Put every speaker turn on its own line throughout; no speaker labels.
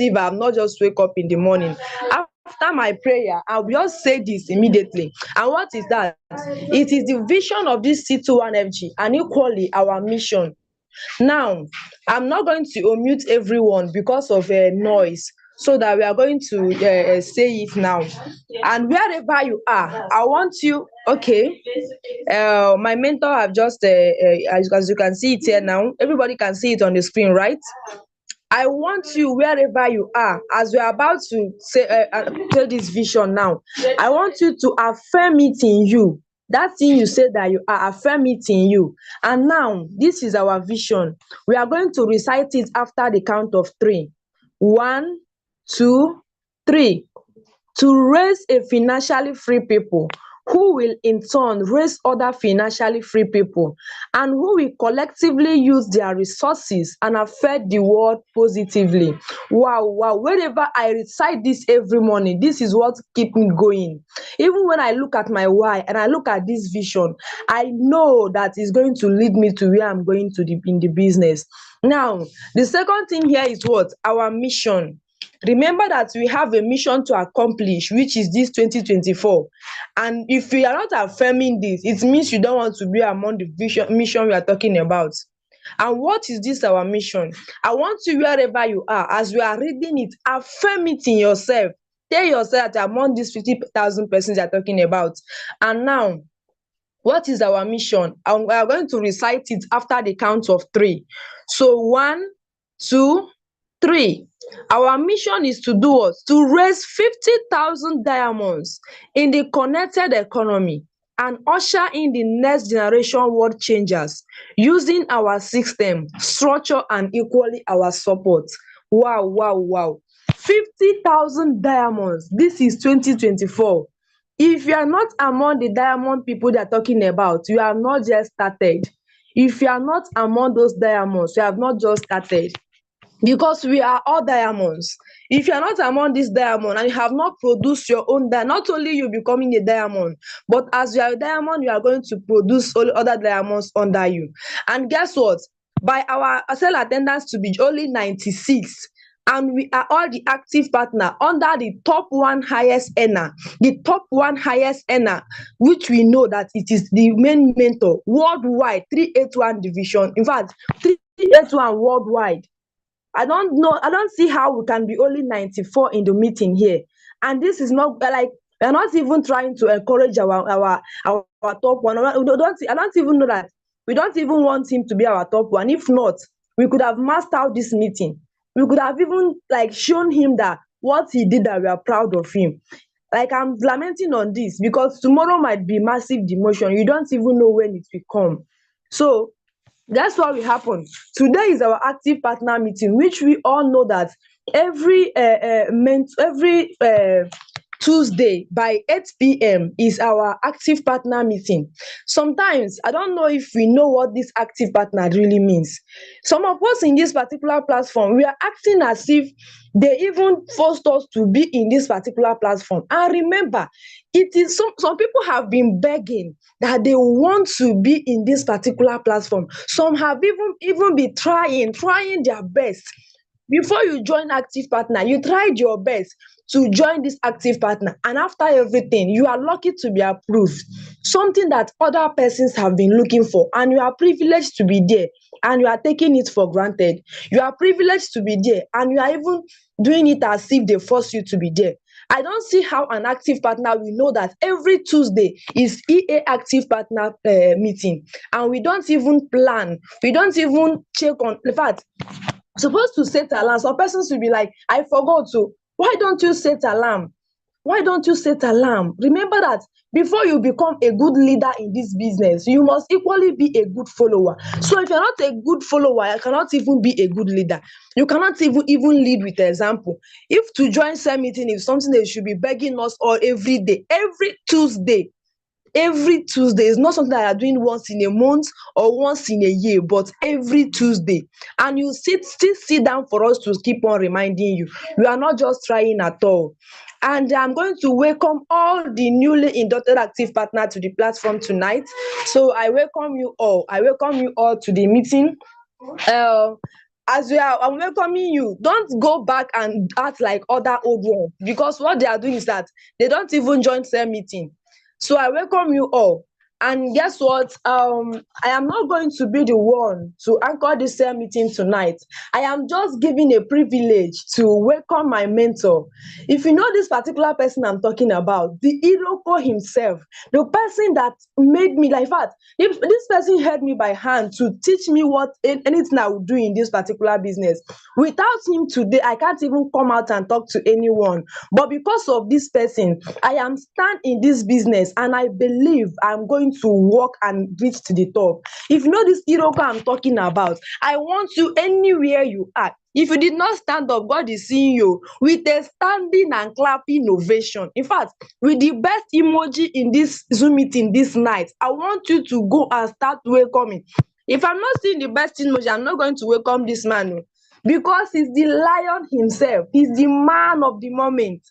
if I have not just wake up in the morning. After my prayer, I'll just say this immediately. And what is that? It is the vision of this C21FG and equally our mission. Now, I'm not going to unmute everyone because of noise, so that we are going to say it now. And wherever you are, I want you, okay. My mentor have just, as you can see it here now, everybody can see it on the screen, right? I want you, wherever you are, as we are about to say tell this vision now, I want you to affirm it in you. That thing you say that you are, affirm it in you. And now, this is our vision. We are going to recite it after the count of three. 1, 2, 3. To raise a financially free people who will in turn raise other financially free people, and who will collectively use their resources and affect the world positively. Wow, wow. Whenever I recite this every morning, this is what keeps me going. Even when I look at my why and I look at this vision, I know that it's going to lead me to where I'm going to in the business. Now, the second thing here is what? Our mission. Remember that we have a mission to accomplish, which is this 2024. And if we are not affirming this, it means you don't want to be among the mission we are talking about. And what is this our mission? I want you, wherever you are, as we are reading it, affirm it in yourself. Tell yourself that among these 50,000 persons you are talking about. And now, what is our mission? And we are going to recite it after the count of three. So 1, 2, 3. Our mission is to do what? To raise 50,000 diamonds in the connected economy and usher in the next generation world changers using our system, structure, and equally our support. Wow, wow, wow. 50,000 diamonds. This is 2024. If you are not among the diamond people they are talking about, you have not just started. If you are not among those diamonds, you have not just started. Because we are all diamonds. If you are not among this diamond and you have not produced your own diamond, not only you becoming a diamond, but as you are a diamond, you are going to produce all other diamonds under you. And guess what? By our cell attendance to be only 96, and we are all the active partner under the top one highest earner, which we know that it is the main mentor worldwide, 381 division. In fact, 381 worldwide. I don't know. I don't see how we can be only 94 in the meeting here. And this is not like we're not even trying to encourage our top one. I don't even know that we don't even want him to be our top one. If not, we could have mastered out this meeting. We could have even like shown him that what he did, that we are proud of him. Like, I'm lamenting on this because tomorrow might be massive demotion. You don't even know when it will come. So that's what will happen. Today is our active partner meeting, which we all know that every Tuesday by 8 p.m. is our active partner meeting. Sometimes I don't know if we know what this active partner really means. Some of us in this particular platform, we are acting as if they even forced us to be in this particular platform. And remember, it is some people have been begging that they want to be in this particular platform. Some have even been trying their best. Before you join active partner, you tried your best to join this active partner, and after everything, you are lucky to be approved. Something that other persons have been looking for, and you are privileged to be there, and you are taking it for granted. You are privileged to be there, and you are even doing it as if they force you to be there. I don't see how an active partner will know that every Tuesday is EA active partner meeting, and we don't even plan. We don't even check on. In fact, supposed to set alarm. Some persons will be like, I forgot to. Why don't you set alarm? Why don't you set alarm? Remember that before you become a good leader in this business, you must equally be a good follower. So if you're not a good follower, you cannot even be a good leader. You cannot even lead with example. If to join cell meeting is something they should be begging us all every day, every Tuesday, is not something that you are doing once in a month or once in a year, but every Tuesday. And you still sit down for us to keep on reminding you. You are not just trying at all. And I'm going to welcome all the newly inducted active partner to the platform tonight. So I welcome you all. I welcome you all to the meeting. I'm welcoming you, don't go back and act like other old ones, because what they are doing is that they don't even join cell meeting. So I welcome you all. And guess what? I am not going to be the one to anchor this cell meeting tonight. I am just giving a privilege to welcome my mentor. If you know this particular person I'm talking about, the Iroko himself, the person that made me, like, in fact, if this person held me by hand to teach me what anything I would do in this particular business. Without him today, I can't even come out and talk to anyone. But because of this person, I am stand in this business, and I believe I'm going to work and reach to the top. If you know this Iroko I'm talking about, I want you anywhere you are. If you did not stand up, God is seeing you with a standing and clapping ovation. In fact, with the best emoji in this Zoom meeting this night, I want you to go and start welcoming. If I'm not seeing the best emoji, I'm not going to welcome this man, because he's the lion himself. He's the man of the moment.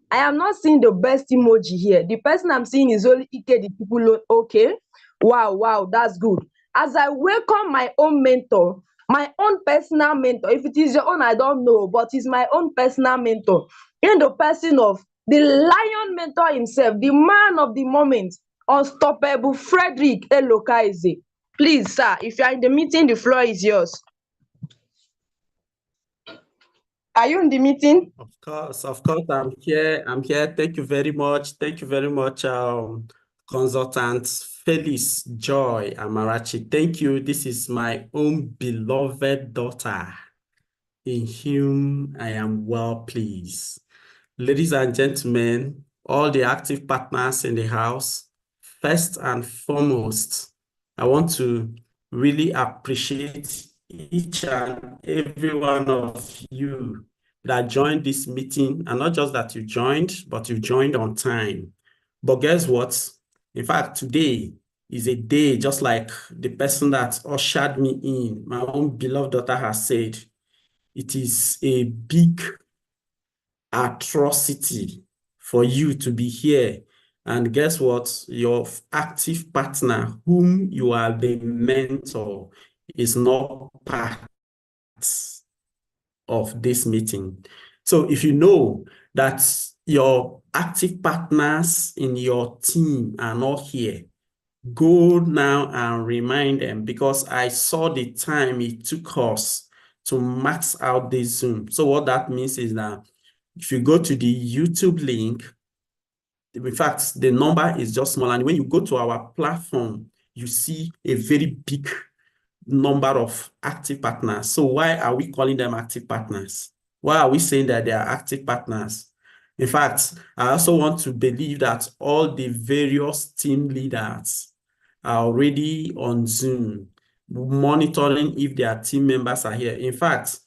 I am not seeing the best emoji here. The person I'm seeing is only Ike the people. Okay. Wow, wow, that's good. As I welcome my own mentor, my own personal mentor. If it is your own, I don't know, but it's my own personal mentor. In the person of the lion mentor himself, the man of the moment, unstoppable Frederick Elokaize. Please, sir, if you are in the meeting, the floor is yours. Are you in the meeting?
Of course, I'm here. I'm here. Thank you very much. Thank you very much, consultant Felice Joy Amarachi. Thank you. This is my own beloved daughter, in whom I am well pleased. Ladies and gentlemen, all the active partners in the house, first and foremost, I want to really appreciate each and every one of you that joined this meeting, and not just that you joined, but you joined on time. But guess what? In fact, today is a day just like the person that ushered me in, my own beloved daughter, has said. It is a big atrocity for you to be here. And guess what? Your active partner, whom you are the mentor, is not part of this meeting. So if you know that your active partners in your team are not here, go now and remind them, because I saw the time it took us to max out this Zoom. So what that means is that if you go to the YouTube link, in fact, the number is just small. And when you go to our platform, you see a very big number of active partners. So why are we calling them active partners? Why are we saying that they are active partners? In fact, I also want to believe that all the various team leaders are already on Zoom, monitoring if their team members are here. In fact,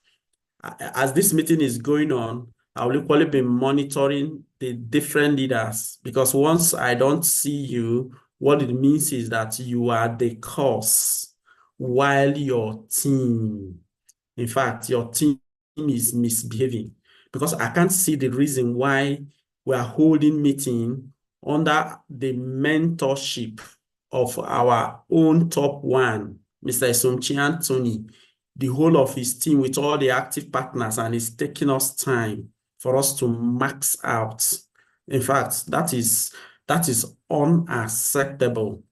as this meeting is going on, I will equally be monitoring the different leaders, because once I don't see you, what it means is that you are the cause, while your team, in fact, your team is misbehaving, because I can't see the reason why we are holding meeting under the mentorship of our own top one, Mr. ESOMCHI Anthony, the whole of his team with all the active partners, and it's taking us time for us to max out. In fact, that is unacceptable.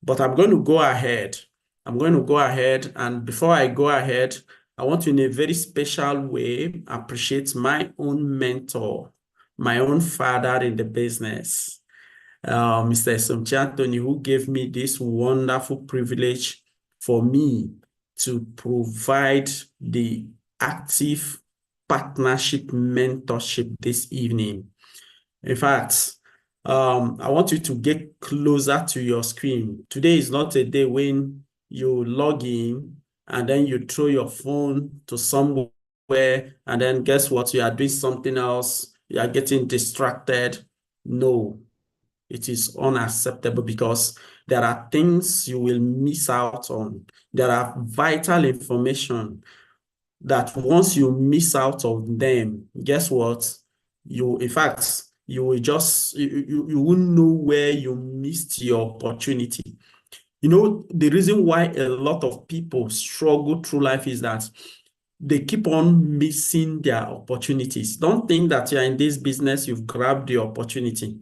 But I'm going to go ahead. And before I go ahead, I want to, in a very special way, appreciate my own mentor, my own father in the business, Mr. ESOMCHI Anthony, who gave me this wonderful privilege for me to provide the active partnership mentorship this evening. In fact, I want you to get closer to your screen. Today is not a day when you log in and then you throw your phone to somewhere, and then guess what? You are doing something else. You are getting distracted. No, it is unacceptable, because there are things you will miss out on. There are vital information that once you miss out of them, guess what? In fact, you will just, you won't know where you missed your opportunity. You know, the reason why a lot of people struggle through life is that they keep on missing their opportunities. Don't think that you're in this business, you've grabbed the opportunity.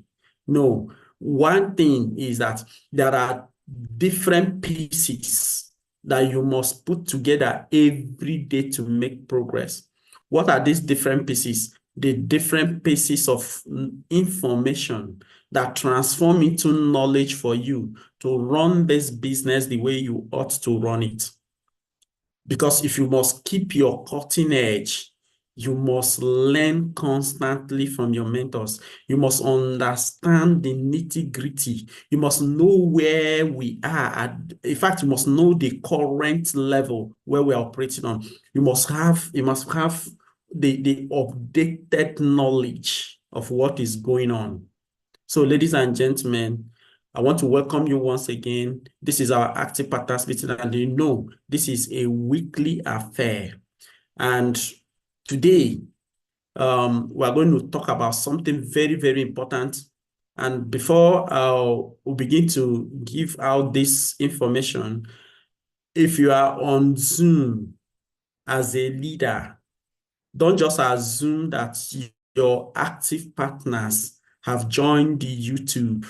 No. One thing is that there are different pieces that you must put together every day to make progress. What are these different pieces? The different pieces of information that transform into knowledge for you to run this business the way you ought to run it. Because if you must keep your cutting edge, you must learn constantly from your mentors. You must understand the nitty-gritty. You must know where we are. In fact, you must know the current level where we're operating on. You must have the updated knowledge of what is going on. So, ladies and gentlemen, I want to welcome you once again. This is our Active Partners meeting, and you know this is a weekly affair. And today, we're going to talk about something very, very important. And before we begin to give out this information, if you are on Zoom as a leader, don't just assume that your active partners have joined the YouTube.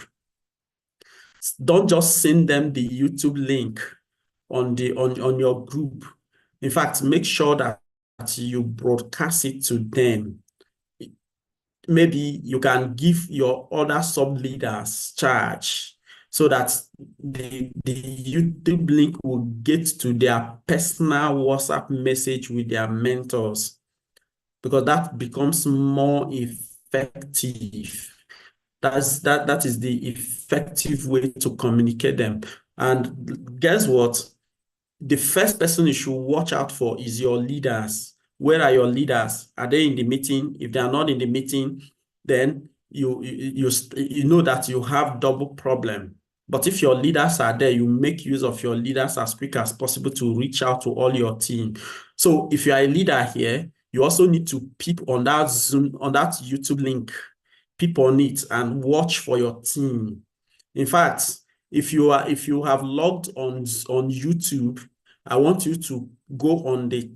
Don't just send them the YouTube link on your group. In fact, make sure that you broadcast it to them. Maybe you can give your other sub-leaders charge so that the YouTube link will get to their personal WhatsApp message with their mentors, because that becomes more effective. That is the effective way to communicate them. And guess what? The first person you should watch out for is your leaders. Where are your leaders? Are they in the meeting? If they are not in the meeting, then you know that you have double problem. But if your leaders are there, you make use of your leaders as quick as possible to reach out to all your team. So if you are a leader here, you also need to peep on that Zoom, on that YouTube link, peep on it and watch for your team. In fact, if you have logged on YouTube, I want you to go on the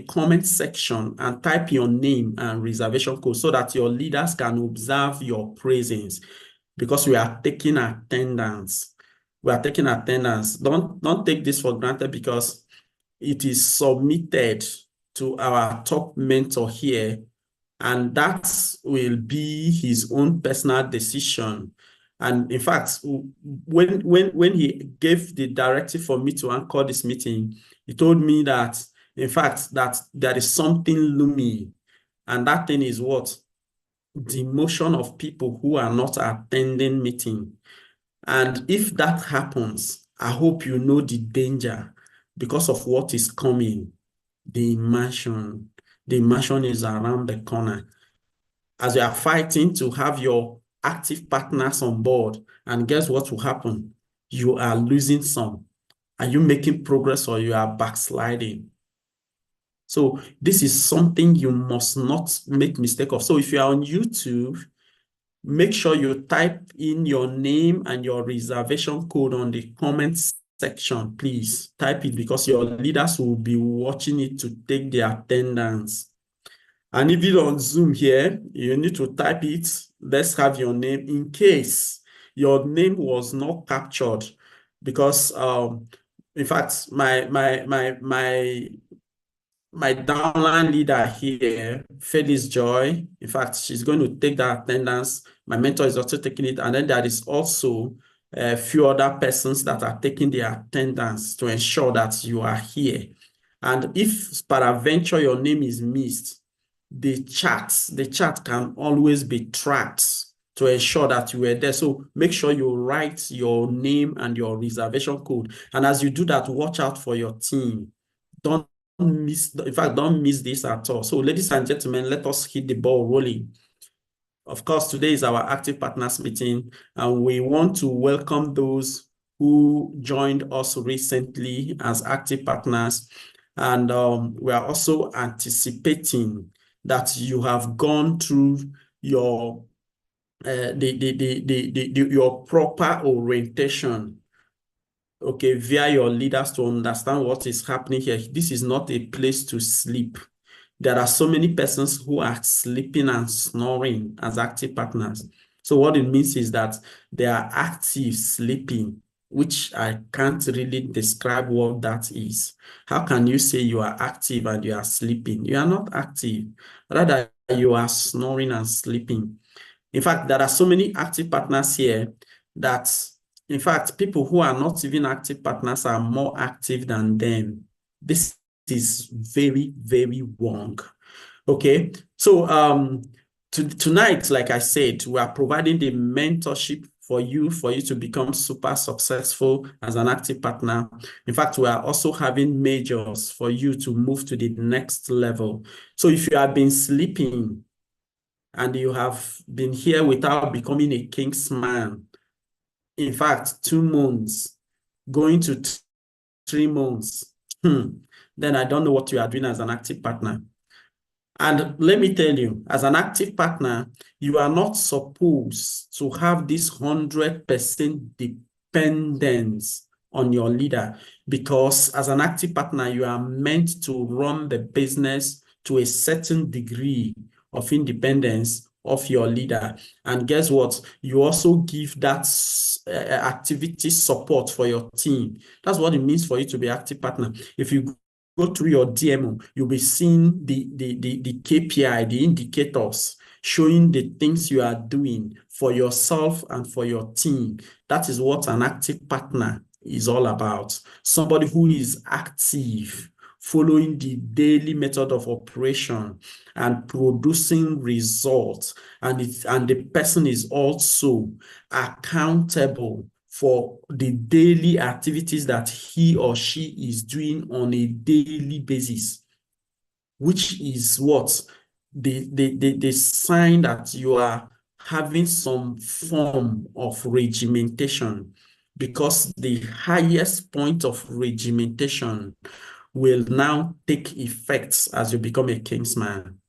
comment section and type your name and reservation code so that your leaders can observe your presence, because we are taking attendance. We are taking attendance. Don't take this for granted, because it is submitted to our top mentor here, and that will be his own personal decision. And in fact, when he gave the directive for me to anchor this meeting, he told me that, in fact, that there is something looming. And that thing is what? The motion of people who are not attending meeting. And if that happens, I hope you know the danger because of what is coming. The immersion. The immersion is around the corner. As you are fighting to have your active partners on board, and guess what will happen? You are losing some. Are you making progress, or you are backsliding? So this is something you must not make mistake of. So if you are on YouTube, make sure you type in your name and your reservation code on the comments section. Please type it, because your leaders will be watching it to take their attendance. And if you're on Zoom here, you need to type it. Let's have your name in case your name was not captured, because in fact, my downline leader here, Felix Joy, in fact, she's going to take that attendance. My mentor is also taking it. And then there is also a few other persons that are taking the attendance to ensure that you are here. And if peradventure your name is missed, the chat can always be tracked to ensure that you were there. So make sure you write your name and your reservation code. And as you do that, watch out for your team. Don't miss this at all. So ladies and gentlemen, let us hit the ball rolling. Of course, today is our active partners meeting, and we want to welcome those who joined us recently as active partners. And we are also anticipating that you have gone through your your proper orientation. okay, via your leaders to understand what is happening here. This is not a place to sleep. There are so many persons who are sleeping and snoring as active partners. So what it means is that they are active sleeping, which I can't really describe what that is. How can you say you are active and you are sleeping? You are not active. Rather, you are snoring and sleeping. In fact, there are so many active partners here that, in fact, people who are not even active partners are more active than them. This is very, very wrong. Okay, so tonight, like I said, we are providing the mentorship for you to become super successful as an active partner. In fact, we are also having majors for you to move to the next level. So if you have been sleeping and you have been here without becoming a king's man, in fact, 2 months, going to 3 months, then I don't know what you are doing as an active partner. And let me tell you, as an active partner, you are not supposed to have this 100% dependence on your leader, because as an active partner, you are meant to run the business to a certain degree of independence of your leader. And guess what? You also give that activity support for your team. That's what it means for you to be active partner. If you go through your DMO, you'll be seeing the KPI, the indicators showing the things you are doing for yourself and for your team. That is what an active partner is all about. Somebody who is active, following the daily method of operation and producing results. And the person is also accountable for the daily activities that he or she is doing on a daily basis, which is what the sign that you are having some form of regimentation, because the highest point of regimentation will now take effect as you become a kingsman.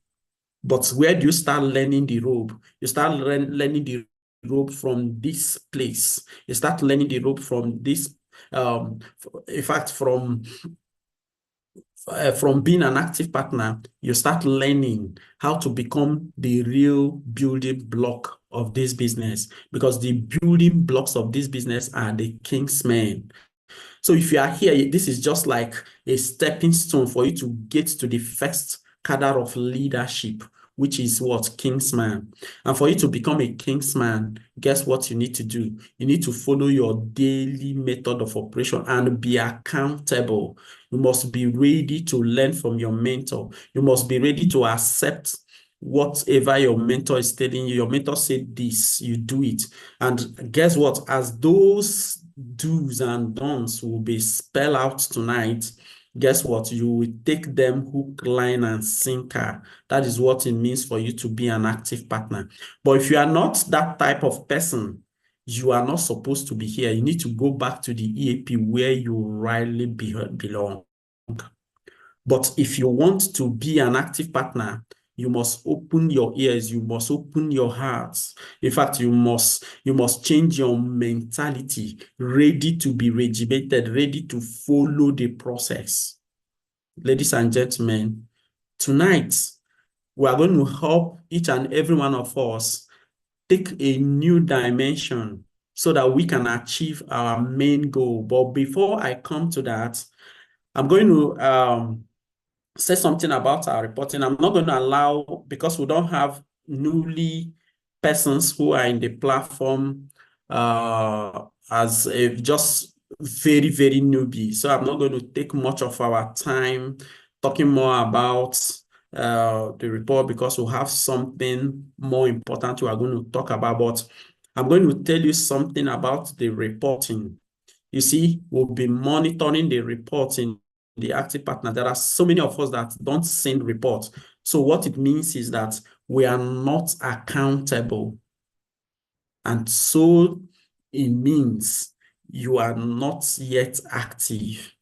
But where do you start learning the rope? You start learning the rope from this place. You start learning the rope from this, in fact, from being an active partner, you start learning how to become the real building block of this business, because the building blocks of this business are the kingsmen. So if you are here, this is just like a stepping stone for you to get to the first cadre of leadership, which is what? Kingsman. And for you to become a kingsman, guess what you need to do? You need to follow your daily method of operation and be accountable. You must be ready to learn from your mentor. You must be ready to accept whatever your mentor is telling you. Your mentor said this, you do it. And guess what? As those do's and don'ts will be spelled out tonight, guess what? You will take them hook, line, and sinker. That is what it means for you to be an active partner. But if you are not that type of person, you are not supposed to be here. You need to go back to the EAP where you rightly belong. But if you want to be an active partner, you must open your ears, you must open your hearts. In fact, you must change your mentality, ready to be regimented, ready to follow the process. Ladies and gentlemen, tonight, we are going to help each and every one of us take a new dimension so that we can achieve our main goal. But before I come to that, I'm going to say something about our reporting. I'm not going to allow, because we don't have newly persons who are in the platform as just very, very newbie. So I'm not going to take much of our time talking more about the report, because we have something more important we are going to talk about. But I'm going to tell you something about the reporting. You see, we'll be monitoring the reporting, the active partner. There are so many of us that don't send reports. So what it means is that we are not accountable. And so it means you are not yet active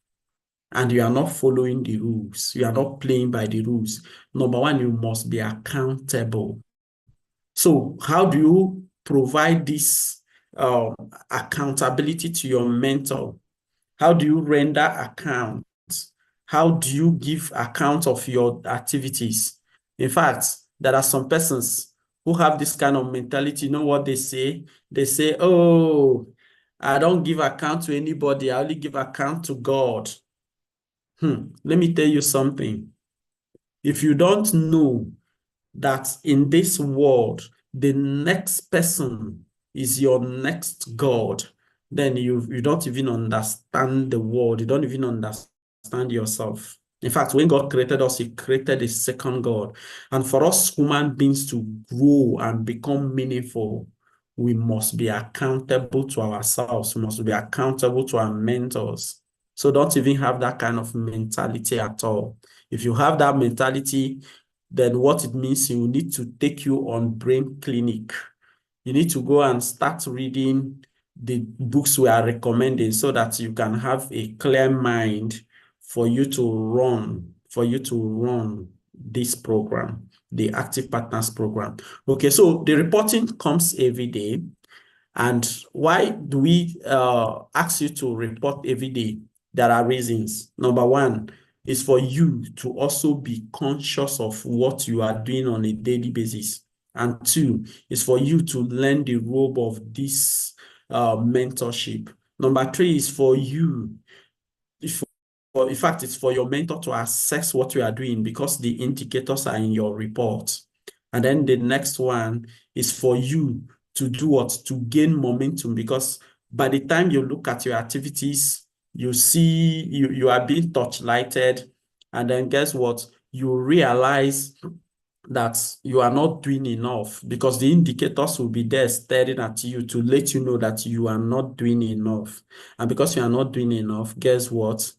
and you are not following the rules. You are not playing by the rules. Number one, you must be accountable. So how do you provide this accountability to your mentor? How do you render accounts? How do you give account of your activities? In fact, there are some persons who have this kind of mentality. You know what they say? They say, oh, I don't give account to anybody. I only give account to God. Let me tell you something. If you don't know that in this world, the next person is your next God, then you don't even understand the world. You don't even understand yourself. In fact, when God created us, He created a second God. And for us human beings to grow and become meaningful, we must be accountable to ourselves. We must be accountable to our mentors. So don't even have that kind of mentality at all. If you have that mentality, then what it means, you need to take you on brain clinic. You need to go and start reading the books we are recommending so that you can have a clear mind for you to run this program, the Active Partners program. Okay, so the reporting comes every day. And why do we ask you to report every day? There are reasons. Number one is for you to also be conscious of what you are doing on a daily basis. And two is for you to learn the robe of this mentorship. Number three is for you, in fact, it's for your mentor to assess what you are doing because the indicators are in your report. And then the next one is for you to do what? To gain momentum, because by the time you look at your activities, you see you are being touchlighted, and then guess what? You realize that you are not doing enough because the indicators will be there staring at you to let you know that you are not doing enough. And because you are not doing enough, guess what?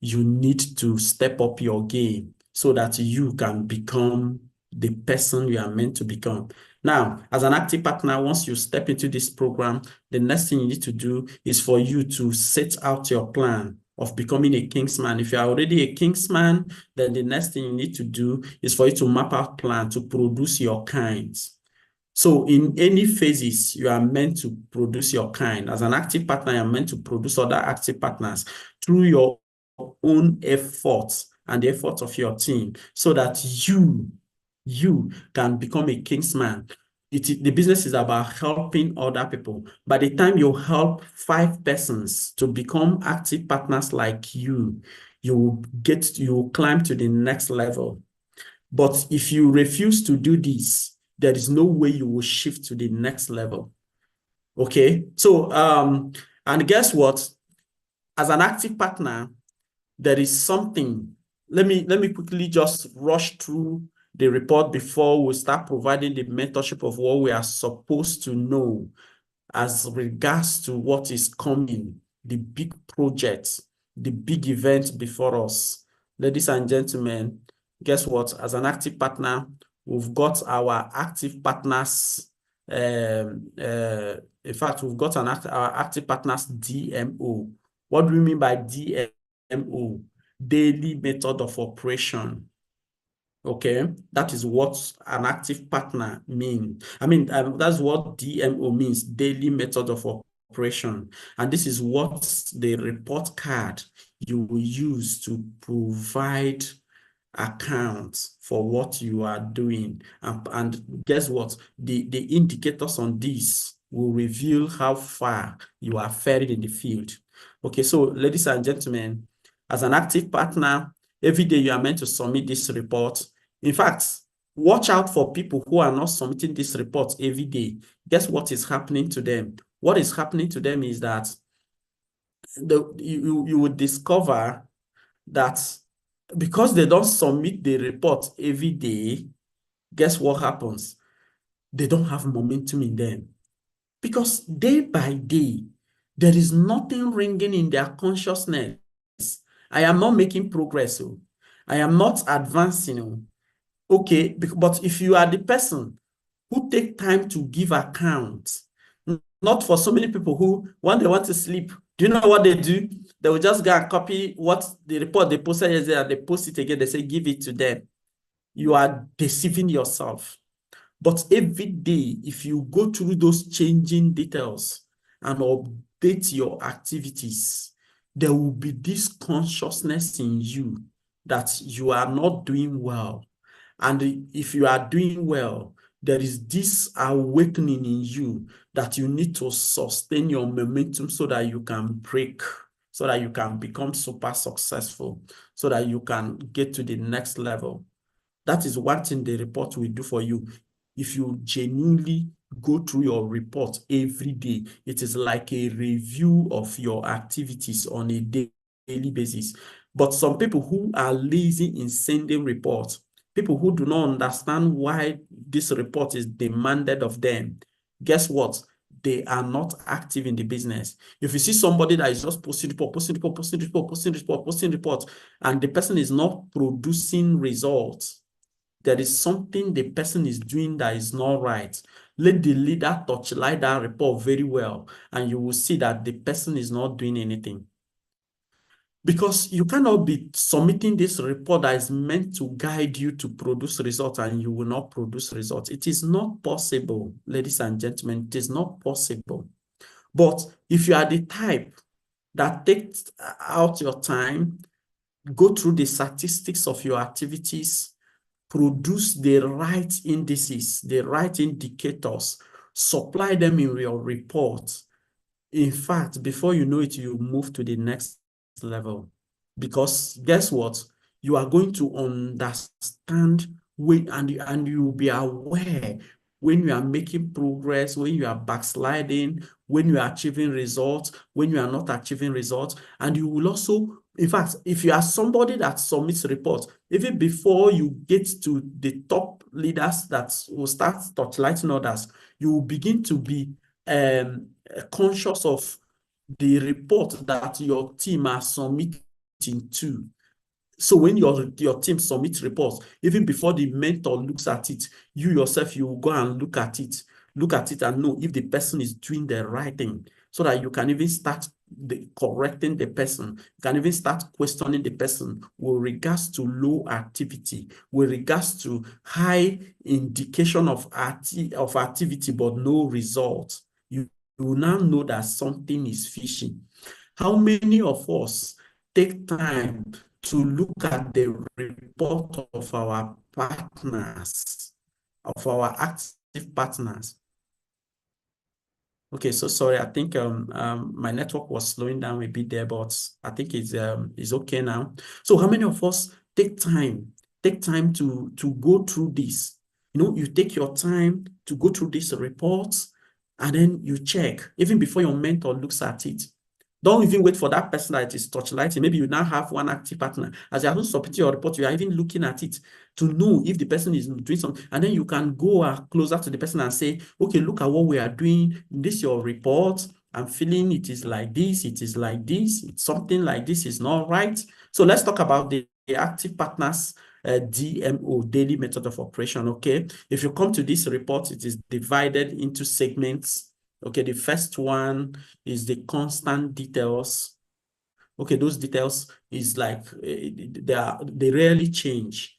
You need to step up your game so that you can become the person you are meant to become. Now, as an active partner, once you step into this program, the next thing you need to do is for you to set out your plan of becoming a Kingsman. If you are already a Kingsman, then the next thing you need to do is for you to map out plan to produce your kinds. So in any phases, you are meant to produce your kind. As an active partner, you are meant to produce other active partners through your own efforts and the efforts of your team so that you can become a Kingsman. The business is about helping other people. By the time you help 5 persons to become active partners like you will climb to the next level. But if you refuse to do this, there is no way you will shift to the next level. Okay? So, and guess what? As an active partner, there is something. Let me quickly just rush through the report before we start providing the mentorship of what we are supposed to know as regards to what is coming, the big projects, the big event before us. Ladies and gentlemen, guess what? As an active partner, we've got our active partners. In fact, we've got our active partners DMO. What do we mean by DMO? Daily method of operation. Okay, that is what an active partner means. I mean, that's what DMO means, daily method of operation. And this is what the report card you will use to provide accounts for what you are doing. And guess what? The indicators on this will reveal how far you are faring in the field. Okay, so ladies and gentlemen, as an active partner, every day you are meant to submit this report. In fact, watch out for people who are not submitting this report every day. Guess what is happening to them? What is happening to them is that you will discover that because they don't submit the report every day, guess what happens? They don't have momentum in them. Because day by day, there is nothing ringing in their consciousness. I am not making progress. I am not advancing. Okay, but if you are the person who take time to give account, not for so many people who, when they want to sleep, do you know what they do? They will just go and copy what the report they posted yesterday and they post it again. They say, give it to them. You are deceiving yourself. But every day, if you go through those changing details and update your activities, there will be this consciousness in you that you are not doing well. And if you are doing well, there is this awakening in you that you need to sustain your momentum so that you can break, so that you can become super successful, so that you can get to the next level. That is one thing the report will do for you. If you genuinely go through your report every day, it is like a review of your activities on a daily basis. But some people who are lazy in sending reports, people who do not understand why this report is demanded of them, guess what? They are not active in the business. If you see somebody that is just posting report, posting report, posting report, posting report, posting report, and the person is not producing results, there is something the person is doing that is not right. Let the leader touchlight that report very well, and you will see that the person is not doing anything. Because you cannot be submitting this report that is meant to guide you to produce results and you will not produce results. It is not possible, ladies and gentlemen. It is not possible. But if you are the type that takes out your time, go through the statistics of your activities, produce the right indices, the right indicators, supply them in your report. In fact, before you know it, you move to the next level. Because guess what? You are going to understand and you will be aware when you are making progress, when you are backsliding, when you are achieving results, when you are not achieving results. And you will also, in fact, if you are somebody that submits reports, even before you get to the top leaders that will start touchlighting others, you will begin to be conscious of the report that your team are submitting to. So when your team submits reports, even before the mentor looks at it, you yourself, you will go and look at it and know if the person is doing the right thing, so that you can even start correcting the person. You can even start questioning the person with regards to low activity, with regards to high indication of activity, but no result. You will now know that something is fishy. How many of us take time to look at the report of our partners, of our active partners? Okay, so sorry, I think my network was slowing down a bit there, but I think it's okay now. So how many of us take time to go through this? You know, you take your time to go through these reports, and then you check, even before your mentor looks at it. Don't even wait for that person that is touchlighting. Maybe you now have one active partner. As you haven't submitted your report, you are even looking at it to know if the person is doing something. And then you can go closer to the person and say, okay, look at what we are doing. This is your report. I'm feeling it is like this. It is like this. It's something like this is not right. So let's talk about the active partners DMO, daily method of operation. Okay. If you come to this report, it is divided into segments. Okay, the first one is the constant details. Okay, those details is like they rarely change.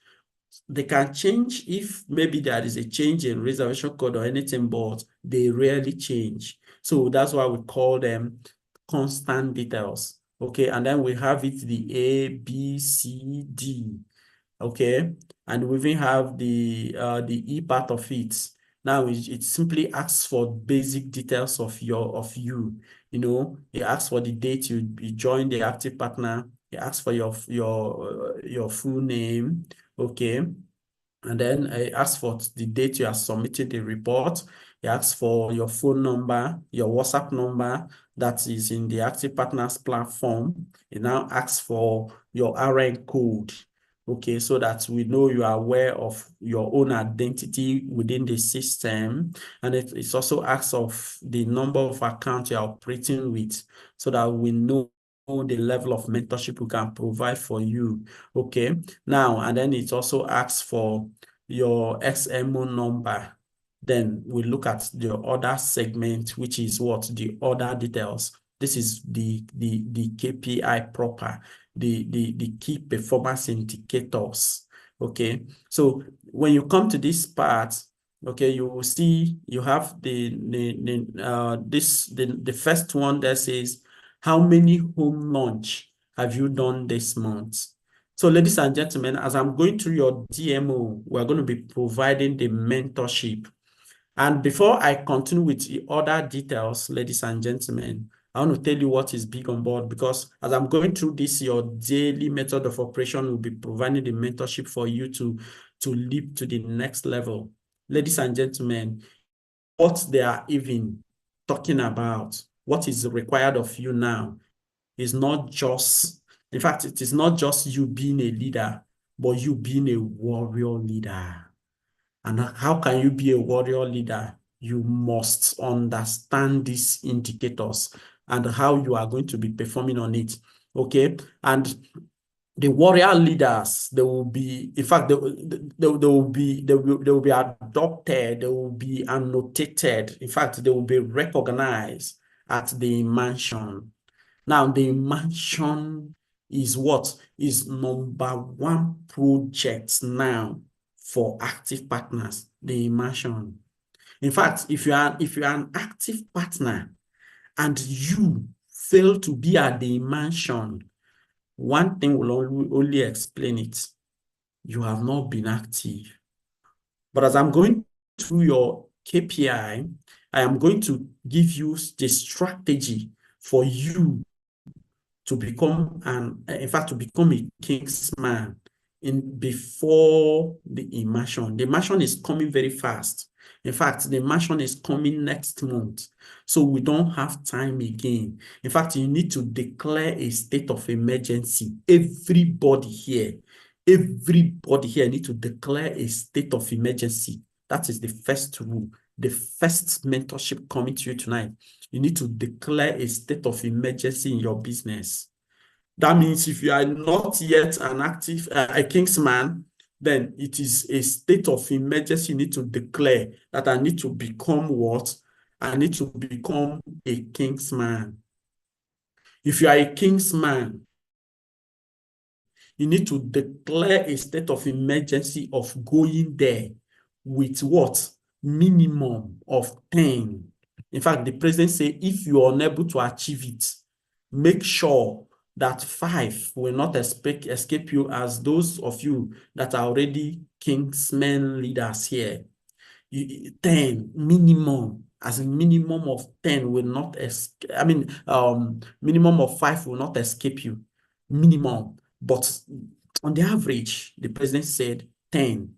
They can change if maybe there is a change in reservation code or anything, but they rarely change. So that's why we call them constant details. Okay, and then we have it the A, B, C, D. Okay, and we even have the E part of it. Now it simply asks for basic details of you. You know, it asks for the date you joined the active partner. It asks for your full name. Okay, and then it asks for the date you are submitting the report. It asks for your phone number, your WhatsApp number that is in the active partners platform. It now asks for your RN code. Okay, so that we know you are aware of your own identity within the system. And it also asks of the number of accounts you're operating with, so that we know the level of mentorship we can provide for you. Okay, now, and then it also asks for your XMO number. Then we look at the other segment, which is what? The other details. This is the KPI proper, the key performance indicators. Okay, so when you come to this part, okay, you will see you have the first one that says How many home launch have you done this month? So ladies and gentlemen, as I'm going through your DMO, we're going to be providing the mentorship. And before I continue with the other details, ladies and gentlemen, I want to tell you what is big on board, because as I'm going through this, your daily method of operation will be providing the mentorship for you to leap to the next level. Ladies and gentlemen, what they are even talking about, what is required of you now is not just, in fact, it is not just you being a leader, but you being a warrior leader. And how can you be a warrior leader? You must understand these indicators and how you are going to be performing on it. Okay. And the warrior leaders, they will be, in fact, they will be adopted, they will be annotated. In fact, they will be recognized at the mansion. Now, the mansion is what is #1 project now for active partners, the immersion. In fact, if you are an active partner and you fail to be at the immersion, one thing will only explain it. You have not been active. But as I'm going through your KPI, I am going to give you the strategy for you to become in fact, to become a kingsman before the immersion. The immersion is coming very fast. In fact, the immersion is coming next month. So we don't have time again. In fact, you need to declare a state of emergency. Everybody here need to declare a state of emergency. That is the first rule. The first mentorship coming to you tonight. You need to declare a state of emergency in your business. That means if you are not yet an active, a kingsman, then it is a state of emergency. You need to declare that I need to become what? I need to become a kingsman. If you are a kingsman, you need to declare a state of emergency of going there with what? Minimum of 10. In fact, the president said, if you are unable to achieve it, make sure that 5 will not escape you, as those of you that are already kingsmen leaders here. 10 minimum, as a minimum of 10 will not escape. I mean, minimum of 5 will not escape you. Minimum. But on the average, the president said 10.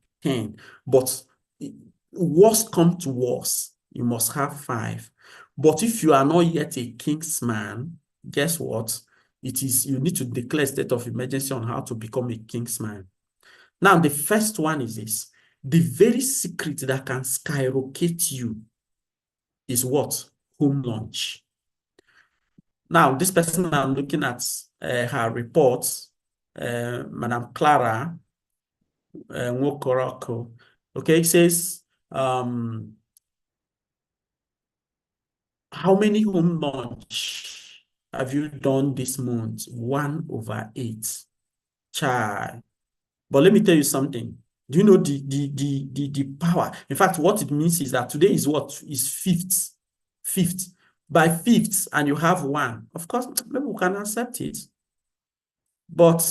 But worst come to worst, you must have 5. But if you are not yet a kingsman, guess what? You need to declare a state of emergency on how to become a kingsman. Now, the first one is this. The very secret that can skyrocket you is what? Home launch. Now, this person, I'm looking at her reports, Madam Clara Nwokoroko. Okay, it says, how many home launch have you done this month? 1/8. Child. But let me tell you something. Do you know the power? In fact, what it means is that today is what? Is fifth. By fifth, and you have 1. Of course, maybe we can accept it. But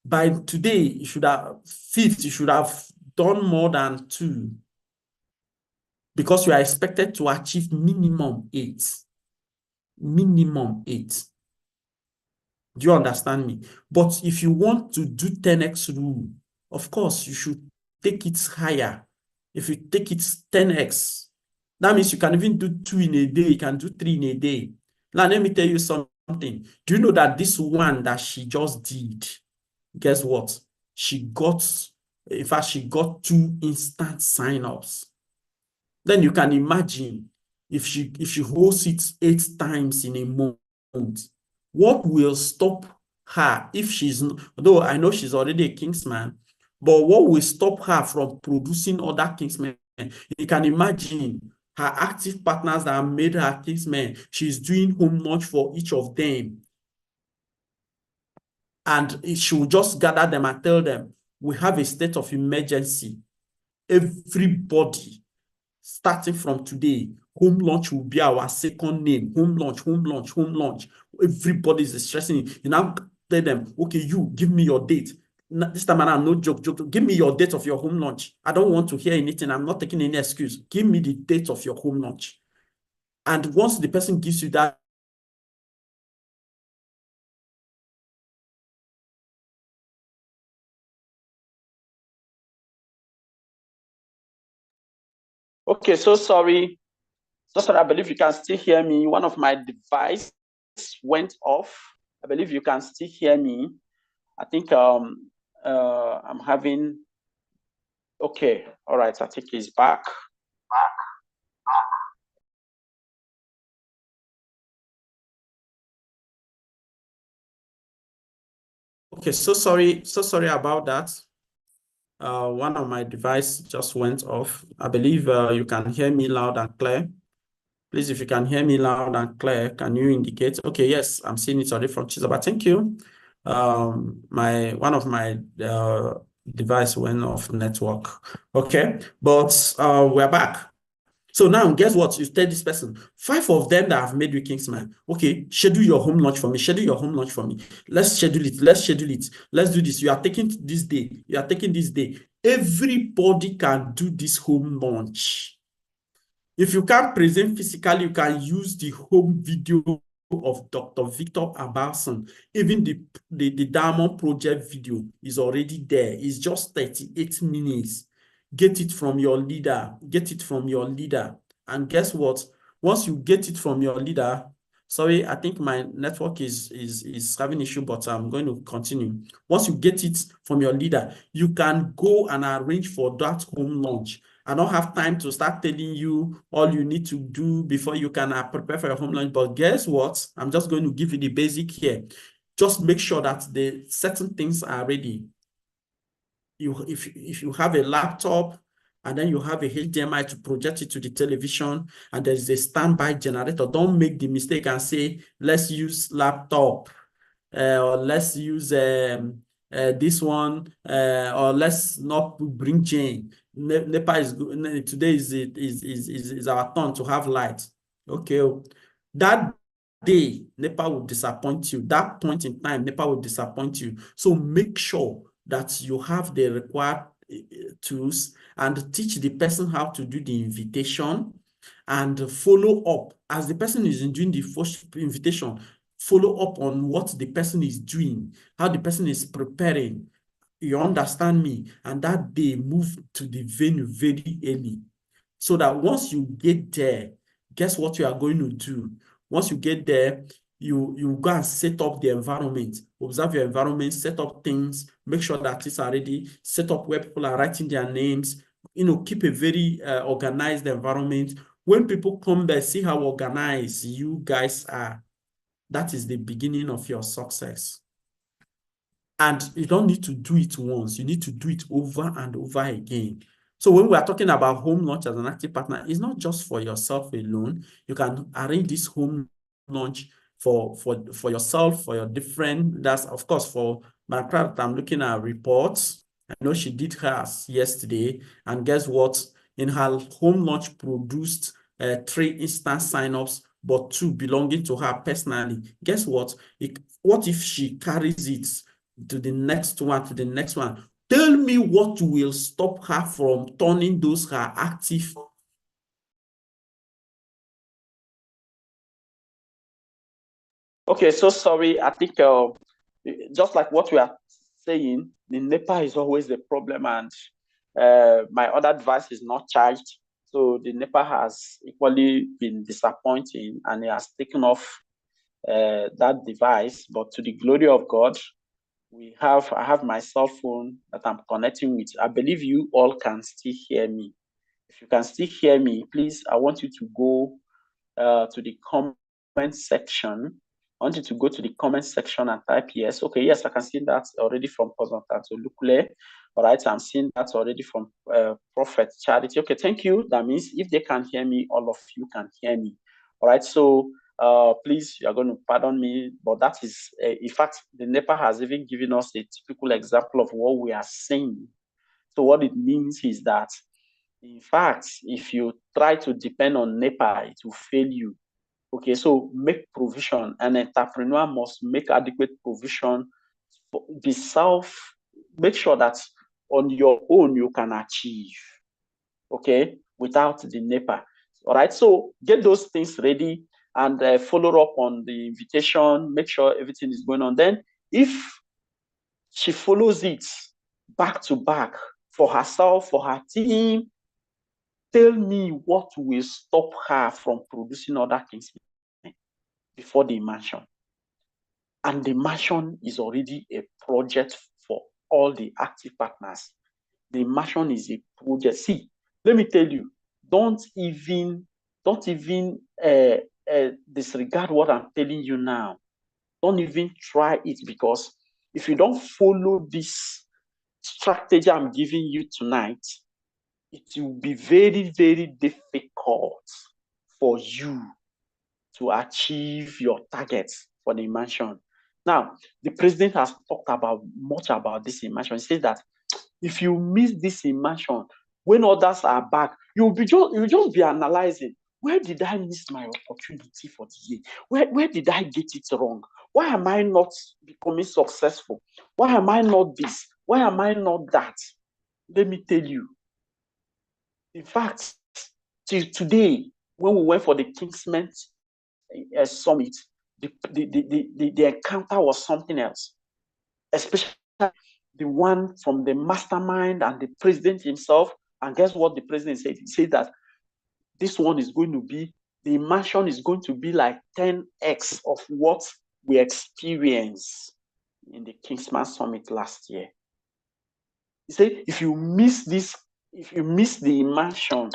by today, you should have done more than 2. Because you are expected to achieve minimum 8. Minimum 8. Do you understand me? But if you want to do 10x rule, of course, you should take it higher. If you take it 10x, that means you can even do 2 in a day. You can do 3 in a day. Now, let me tell you something. Do you know that this one that she just did, guess what? In fact, she got 2 instant sign-ups. Then you can imagine if she holds it 8 times in a month, what will stop her if she's, though I know she's already a kingsman, but what will stop her from producing other kingsmen? You can imagine her active partners that have made her kingsmen. She's doing home launch for each of them. And she will just gather them and tell them, we have a state of emergency. Everybody, starting from today, Home launch will be our second name. Home launch, home launch, home launch. Everybody is stressing. You now tell them, okay, you give me your date. This time around, no joke. Give me your date of your home launch. I don't want to hear anything. I'm not taking any excuse. Give me the date of your home launch. And once the person gives you that,
okay, so sorry. So sorry, I believe you can still hear me. One of my devices went off. I believe you can still hear me. I think I'm having, okay, all right, I think he's back.
okay, so sorry about that. One of my device just went off. I believe you can hear me loud and clear. Please, if you can hear me loud and clear, can you indicate? Okay, yes, I'm seeing it already from Chisaba. Thank you. One of my device went off network. Okay, but we're back. So now, guess what? You tell this person, 5 of them that have made you Kingsman. Okay, schedule your home launch for me. Schedule your home launch for me. Let's schedule it. Let's schedule it. Let's do this. You are taking this day. You are taking this day. Everybody can do this home launch. If you can't present physically, you can use the home video of Dr. Victor Abalson. Even the Diamond Project video is already there. It's just 38 minutes. Get it from your leader. Get it from your leader. And guess what? Once you get it from your leader, sorry, I think my network is having issue, but I'm going to continue. Once you get it from your leader, you can go and arrange for that home launch. I don't have time to start telling you all you need to do before you can prepare for your home launch. But guess what? I'm just going to give you the basic here. Just make sure that the certain things are ready. If you have a laptop and then you have a HDMI to project it to the television and there's a standby generator, don't make the mistake and say, let's use laptop or let's use this one or let's not bring Jane. NEPA is good. Today is our turn to have light. Okay. That day, NEPA will disappoint you. That point in time, NEPA will disappoint you. So make sure that you have the required tools and teach the person how to do the invitation and follow up. As the person is doing the first invitation, follow up on what the person is doing, how the person is preparing. You understand me? And that day move to the venue very early. So that once you get there, guess what you are going to do? Once you get there, you go and set up the environment, observe your environment, set up things, make sure that it's already set up where people are writing their names, keep a very organized environment. When people come there, see how organized you guys are. That is the beginning of your success. And you don't need to do it once. You need to do it over and over again. So when we are talking about home launch as an active partner, it's not just for yourself alone. You can arrange this home launch for yourself, for your different, that's of course for my product. I'm looking at reports. I know she did hers yesterday. And guess what? In her home launch produced 3 instant signups, but 2 belonging to her personally. Guess what? What if she carries it to the next one, to the next one? Tell me what will stop her from turning those her active.
Okay, so sorry. I think just like what we are saying, the NEPA is always the problem, and my other device is not charged. So the NEPA has equally been disappointing, and it has taken off that device. But to the glory of God, I have my cell phone that I'm connecting with. I believe you all can still hear me. If you can still hear me, please, I want you to go to the comment section. I want you to go to the comment section and type yes. Okay, yes, I can see that already from President Lukule. All right, I'm seeing that already from Prophet Charity. Okay, thank you. That means if they can hear me, all of you can hear me. All right, so please, you're going to pardon me, but that is, in fact, the NEPA has even given us a typical example of what we are saying. So what it means is that In fact, if you try to depend on NEPA, it will fail you. Okay, so make provision. An entrepreneur must make adequate provision, make sure that on your own you can achieve, okay, without the NEPA. All right, so get those things ready and follow up on the invitation, make sure everything is going on. Then if she follows it back to back for herself, for her team, tell me what will stop her from producing other things before the immersion. And the immersion is already a project for all the active partners. The immersion is a project. See, let me tell you, don't even disregard what I'm telling you now. Don't even try it, because if you don't follow this strategy I'm giving you tonight, it will be very, very difficult for you to achieve your targets for the immersion. Now, the president has talked much about this immersion. He says that if you miss this immersion, when others are back, you'll just be analyzing, where did I miss my opportunity for the year? Where did I get it wrong? Why am I not becoming successful? Why am I not this? Why am I not that? Let me tell you. In fact, till today, when we went for the Kingsman Summit, the encounter was something else, especially the one from the mastermind and the president himself. And guess what the president said? He said that this one is going to be, the immersion is going to be like 10x of what we experienced in the Kingsman Summit last year. He said, if you miss the immersion,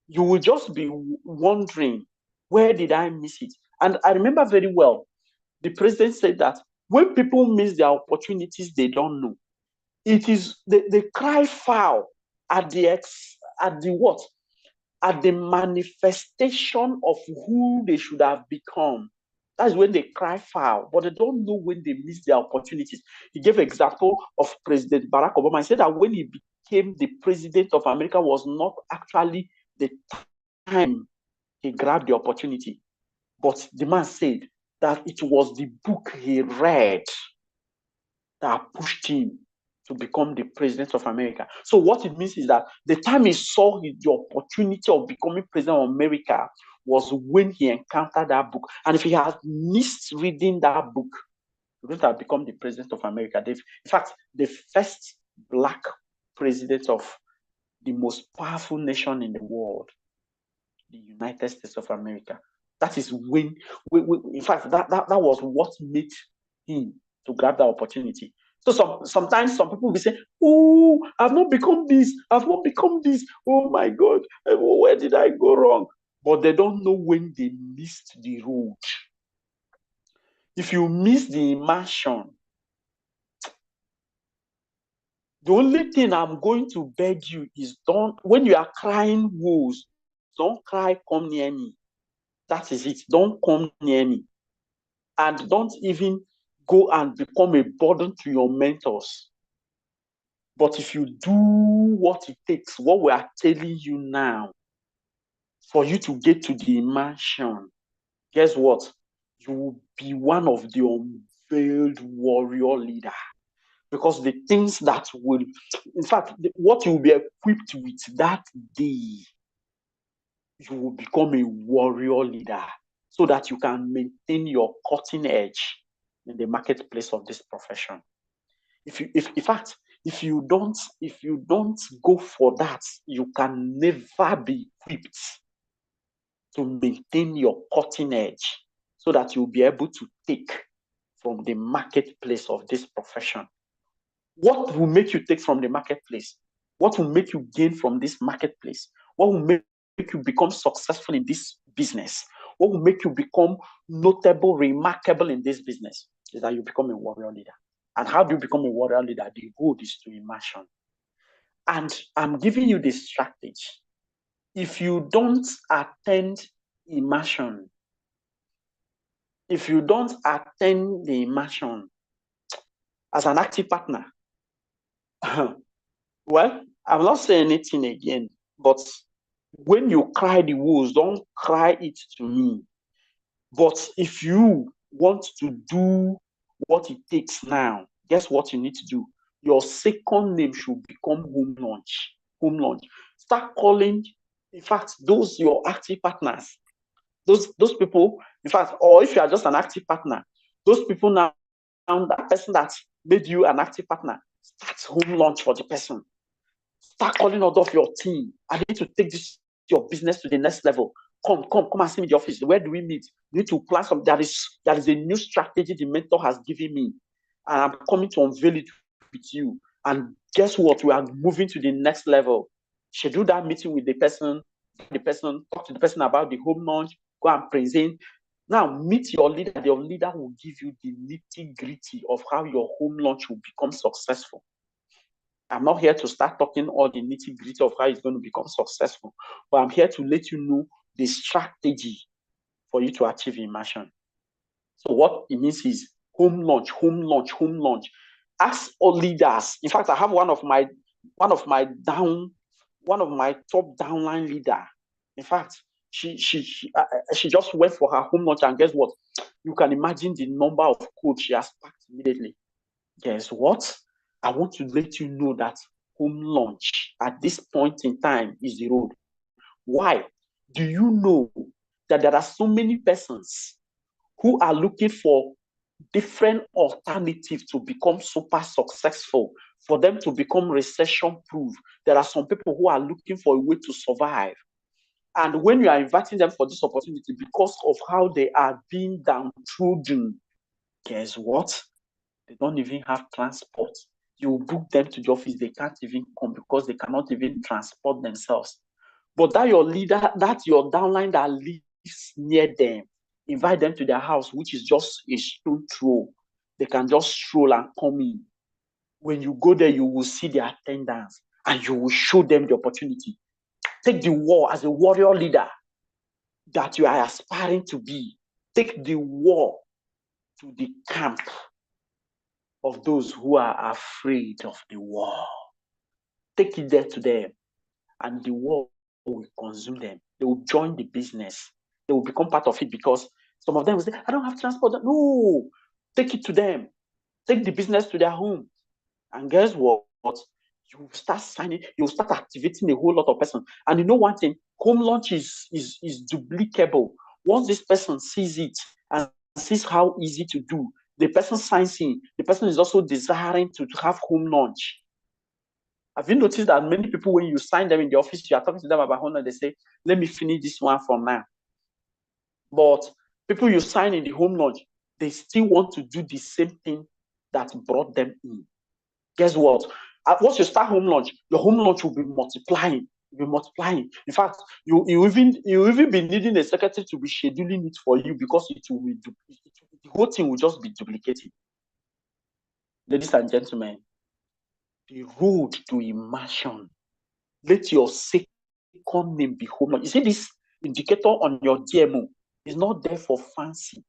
you will just be wondering, where did I miss it? And I remember very well, the president said that when people miss their opportunities, they don't know. It is they cry foul at the manifestation of who they should have become. That's when they cry foul, but they don't know when they miss their opportunities. He gave an example of President Barack Obama. He said that when he became the president of America was not actually the time he grabbed the opportunity, but the man said that it was the book he read that pushed him to become the president of America. So what it means is that the time he saw the opportunity of becoming president of America was when he encountered that book. And if he had missed reading that book, he wouldn't have become the president of America. In fact, the first Black president of the most powerful nation in the world, the United States of America. That is when, in fact, that was what made him to grab that opportunity. So sometimes some people will be saying, oh, I've not become this. Oh my God, where did I go wrong? But they don't know when they missed the road. If you miss the immersion, the only thing I'm going to beg you is, when you are crying woes, don't cry, come near me. That is it. Don't come near me. And don't even go and become a burden to your mentors. But if you do what it takes, what we are telling you now, for you to get to the immersion, guess what? You will be one of the unveiled warrior leader. Because the things that will, in fact, what you will be equipped with that day, you will become a warrior leader, so that you can maintain your cutting edge in the marketplace of this profession. In fact, if you don't go for that, you can never be equipped to maintain your cutting edge, so that you'll be able to take from the marketplace of this profession. What will make you take from the marketplace? What will make you gain from this marketplace? What will make you become successful in this business? What will make you become notable, remarkable in this business? Is that you become a warrior leader. And how do you become a warrior leader? The goal is to immersion. And I'm giving you this strategy. If you don't attend immersion, as an active partner, Well, I'm not saying anything again, but when you cry the wolves, don't cry it to me. But if you want to do what it takes now, guess what you need to do? Your second name should become home launch. Home launch. Start calling, in fact, those your active partners, those people, in fact, or if you are just an active partner, those people now, that person that made you an active partner, start home launch for the person. Start calling out of your team. I need to take this your business to the next level. Come and see me in the office. Where do we meet? You need to plan some. That is a new strategy the mentor has given me, and I'm coming to unveil it with you. And guess what? We are moving to the next level. Schedule that meeting with the person. Talk to the person about the home launch. Go and present. Now meet your leader. Your leader will give you the nitty-gritty of how your home launch will become successful. I'm not here to start talking all the nitty-gritty of how it's going to become successful, but I'm here to let you know the strategy for you to achieve immersion. So what it means is home launch, home launch, home launch. Ask all leaders. In fact, I have one of my top downline leader. In fact, she just went for her home launch, and guess what? You can imagine the number of codes she has packed immediately. Guess what? I want to let you know that home launch at this point in time is the road. Why? Do you know that there are so many persons who are looking for different alternatives to become super successful, for them to become recession proof? There are some people who are looking for a way to survive. And when you are inviting them for this opportunity because of how they are being downtrodden, guess what? They don't even have transport. You book them to the office, they can't even come because they cannot even transport themselves. But that your leader, that's your downline that lives near them, invite them to their house, which is just a stone throw. They can just stroll and come in. When you go there, you will see the attendance and you will show them the opportunity. Take the war as a warrior leader that you are aspiring to be. Take the war to the camp of those who are afraid of the war. Take it there to them, and the war will consume them. They will join the business. They will become part of it, because some of them will say, I don't have transport. No, take it to them. Take the business to their home. And guess what? You start signing, you start activating a whole lot of persons. And you know one thing, home launch is duplicable. Once this person sees it and sees how easy to do, the person signs in. The person is also desiring to have home launch. Have you noticed that many people, when you sign them in the office, you are talking to them about home launch, they say, let me finish this one for now. But people you sign in the home launch, they still want to do the same thing that brought them in. Guess what? Once you start home launch, your home launch will be multiplying. In fact, you even be needing a secretary to be scheduling it for you, because the whole thing will just be duplicated. Ladies and gentlemen, the road to immersion. Let your second name be home launch. You see this indicator on your DMO is not there for fancy.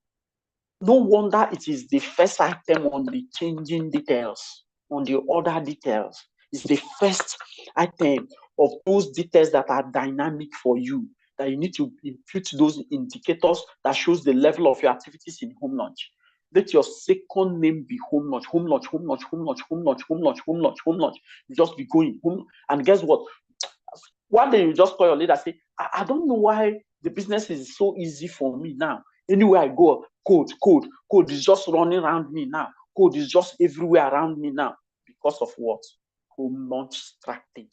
No wonder it is the first item on the changing details, on the order details. It's the first item of those details that are dynamic for you, that you need to input those indicators that shows the level of your activities in home launch. Let your second name be home launch, home launch, home launch, home launch, home launch, home launch, home launch, home launch. You just be going home. And guess what? One day you just call your leader, say, I don't know why the business is so easy for me now. Anywhere I go, code is just running around me now. Code is just everywhere around me now. Because of what? Home launch strategy.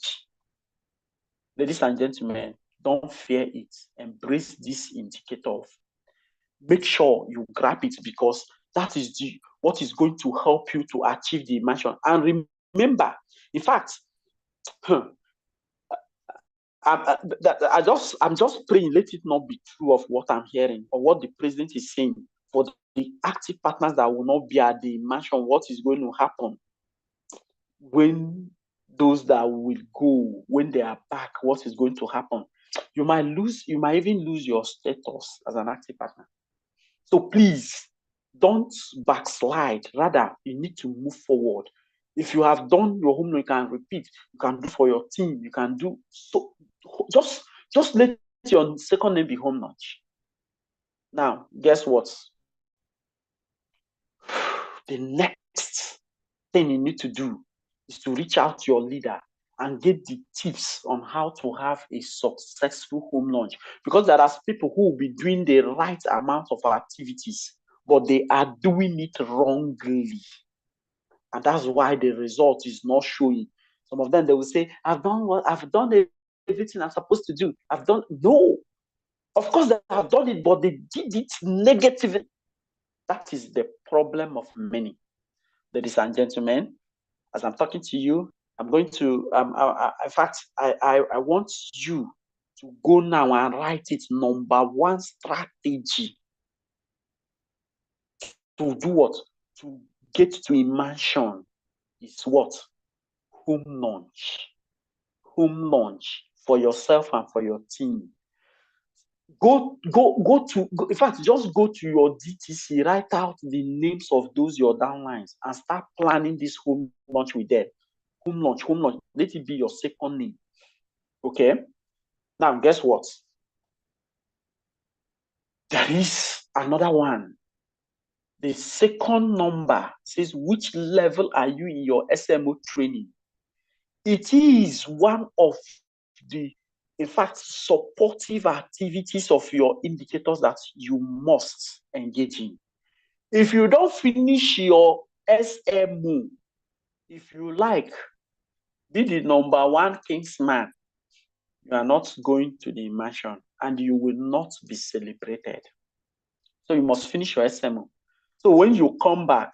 Ladies and gentlemen, don't fear it. Embrace this indicator. Make sure you grab it, because that is what is going to help you to achieve the immersion. And remember, in fact, I'm just praying, let it not be true of what I'm hearing or what the president is saying. For the active partners that will not be at the immersion, what is going to happen when those that will go, when they are back, what is going to happen? You might even lose your status as an active partner. So please don't backslide. Rather, you need to move forward. If you have done your homework, you can repeat. You can do for your team. You can do so. Just let your second name be home lunch. Now, guess what? The next thing you need to do is to reach out to your leader and get the tips on how to have a successful home launch. Because there are people who will be doing the right amount of activities, but they are doing it wrongly. And that's why the result is not showing. Some of them, they will say, I've done everything I'm supposed to do. No. Of course, they have done it, but they did it negatively. That is the problem of many. Ladies and gentlemen, as I'm talking to you, I'm going to, in fact, I want you to go now and write it. Number one strategy to do what? To get to a mansion is what? Home launch. Home launch for yourself and for your team. In fact, just go to your DTC, write out the names of those your downlines and start planning this home launch with them. Home launch. Let it be your second name. Okay? Now, guess what? There is another one. The second number says, which level are you in your SMO training? It is one of the, in fact, supportive activities of your indicators that you must engage in. If you don't finish your SMO, if you like, be the number one Kingsman, you are not going to the immersion and you will not be celebrated. So you must finish your SMO. So when you come back,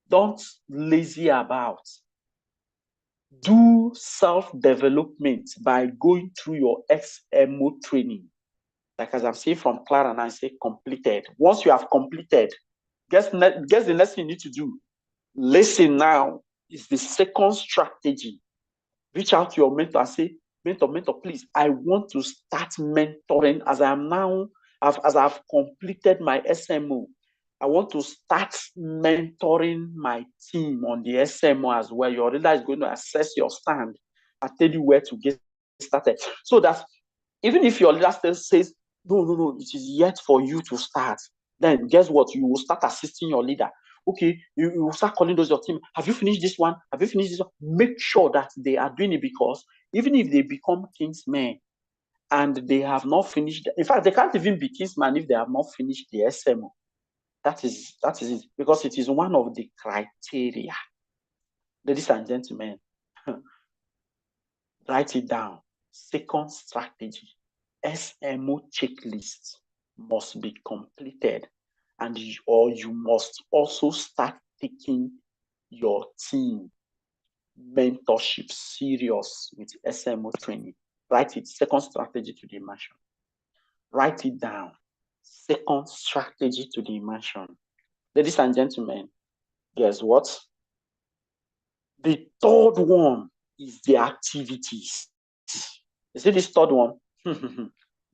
don't lazy about. Do self-development by going through your SMO training. Like as I'm saying from Clara, and I say completed. Once you have completed, guess the next thing you need to do. Listen now is the second strategy. Reach out to your mentor and say, mentor, please, I want to start mentoring as I've completed my SMO. I want to start mentoring my team on the SMO as well. Your leader is going to assess your stand and tell you where to get started. So that even if your leader still says, no, it is yet for you to start, then guess what? You will start assisting your leader. Okay, you will start calling those your team. Have you finished this one? Have you finished this one? Make sure that they are doing it, because even if they become kingsmen and they have not finished, in fact, they can't even be kingsmen if they have not finished the SMO. That is it, because it is one of the criteria. Ladies and gentlemen, write it down. Second strategy, SMO checklist must be completed, and you must also start taking your team mentorship serious with SMO training. Write it. Second strategy to the immersion. Write it down. Second strategy to the immersion. Ladies and gentlemen, guess what? The third one is the activities. You see this third one?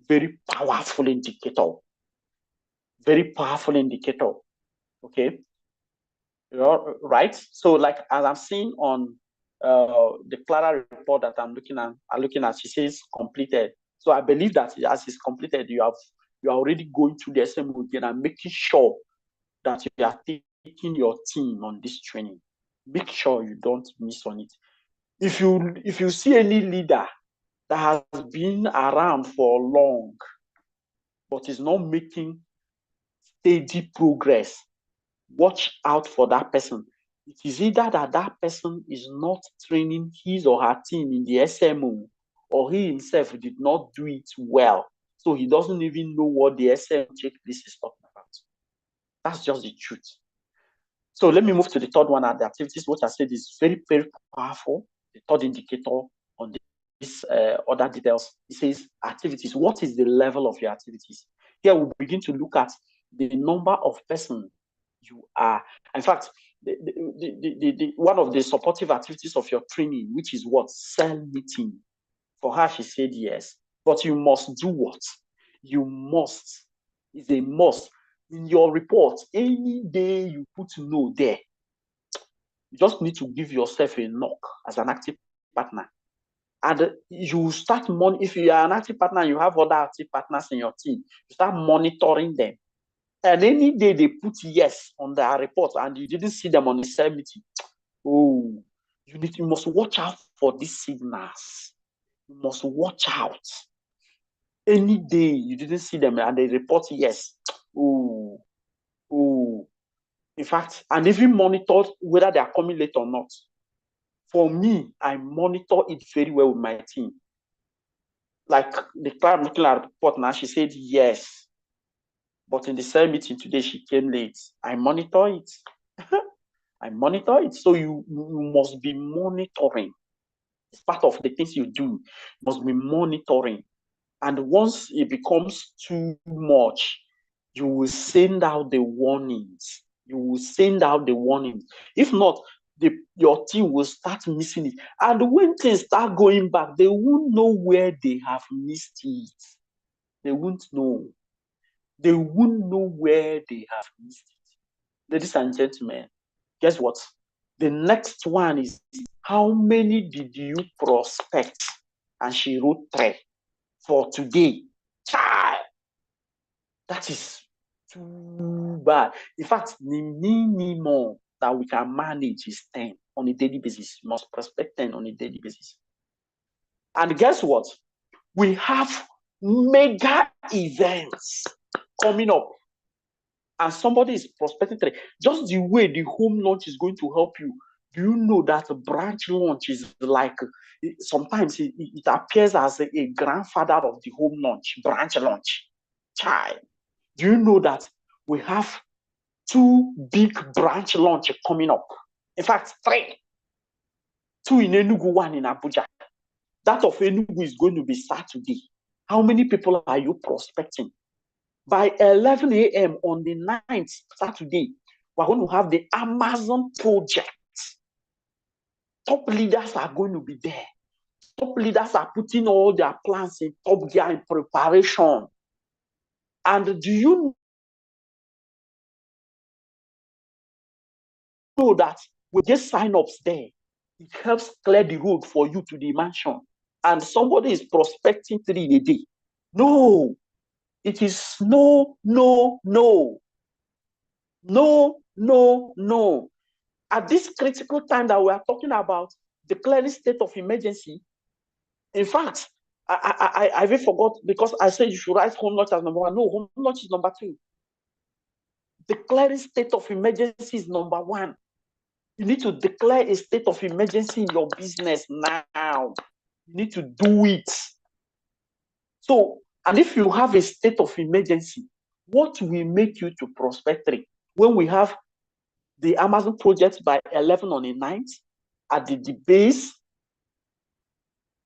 Very powerful indicator. Very powerful indicator. Okay. Right? So, like as I'm seeing on the Clara report that I'm looking at, she says completed. So I believe that as it's completed, you are already going through the SMO again and making sure that you are taking your team on this training. Make sure you don't miss on it. If you see any leader that has been around for long but is not making steady progress, watch out for that person. It is either that person is not training his or her team in the SMO, or he himself did not do it well. So he doesn't even know what the SMO checklist is talking about. That's just the truth. So let me move to the third one, at the activities, which I said is very, very powerful. The third indicator on this other details, it says activities. What is the level of your activities? Here we'll begin to look at the number of persons you are. In fact, one of the supportive activities of your training, which is what? Cell meeting. For her, she said yes. But you must do what? You must. It's a must. In your report, any day you put no there, You just need to give yourself a knock as an active partner. And you start if you are an active partner and you have other active partners in your team, you start monitoring them. And any day they put yes on their report and you didn't see them on the cell meeting, oh, you must watch out for these signals. You must watch out. Any day you didn't see them and they report yes, oh, in fact, and even monitor whether they are coming late or not. For me, I monitor it very well with my team. Like the client looking at the report now, she said yes. But in the cell meeting today, she came late. I monitor it. I monitor it. So you must be monitoring. It's part of the things you do. You must be monitoring. And once it becomes too much, you will send out the warnings. You will send out the warnings. If not, your team will start missing it. And when things start going back, they won't know where they have missed it. They won't know. They won't know where they have missed it. Ladies and gentlemen, guess what? The next one is, how many did you prospect? And she wrote 3 for today. Child, that is too bad. In fact, the minimum that we can manage is 10 on a daily basis. You must prospect 10 on a daily basis. And guess what? We have mega events coming up. And somebody is prospecting 3. Just the way the home launch is going to help you. Do you know that branch launch is like, sometimes it appears as a grandfather of the home launch, branch launch. Child, do you know that we have 2 big branch launch coming up? In fact, 3. 2 in Enugu, 1 in Abuja. That of Enugu is going to be Saturday. How many people are you prospecting? By 11 a.m. on the 9th, Saturday, we're going to have the Amazon project. Top leaders are going to be there. Top leaders are putting all their plans in top gear in preparation. And do you know that we get sign-ups there? It helps clear the road for you to the mansion. And somebody is prospecting 3 in a day. No, it is no. At this critical time that we are talking about, declaring state of emergency, in fact, I even forgot, because I said you should write home launch as number 1. No, home launch is number 2. Declaring state of emergency is number 1. You need to declare a state of emergency in your business now. You need to do it. So, and if you have a state of emergency, what will make you to prospect 3? When we have the Amazon project by 11 on the 9th at the base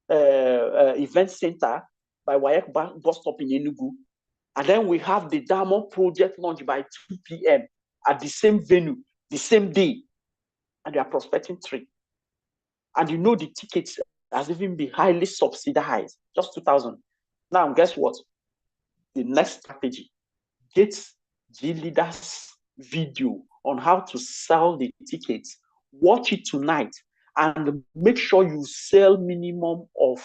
event center by Wayek bus stop in Enugu. And then we have the Diamond project launch by 2 p.m. at the same venue, the same day. And they are prospecting 3. And you know the tickets has even been highly subsidized, just 2,000. Now, guess what? The next strategy, get G Leaders video on how to sell the tickets. Watch it tonight and make sure you sell minimum of,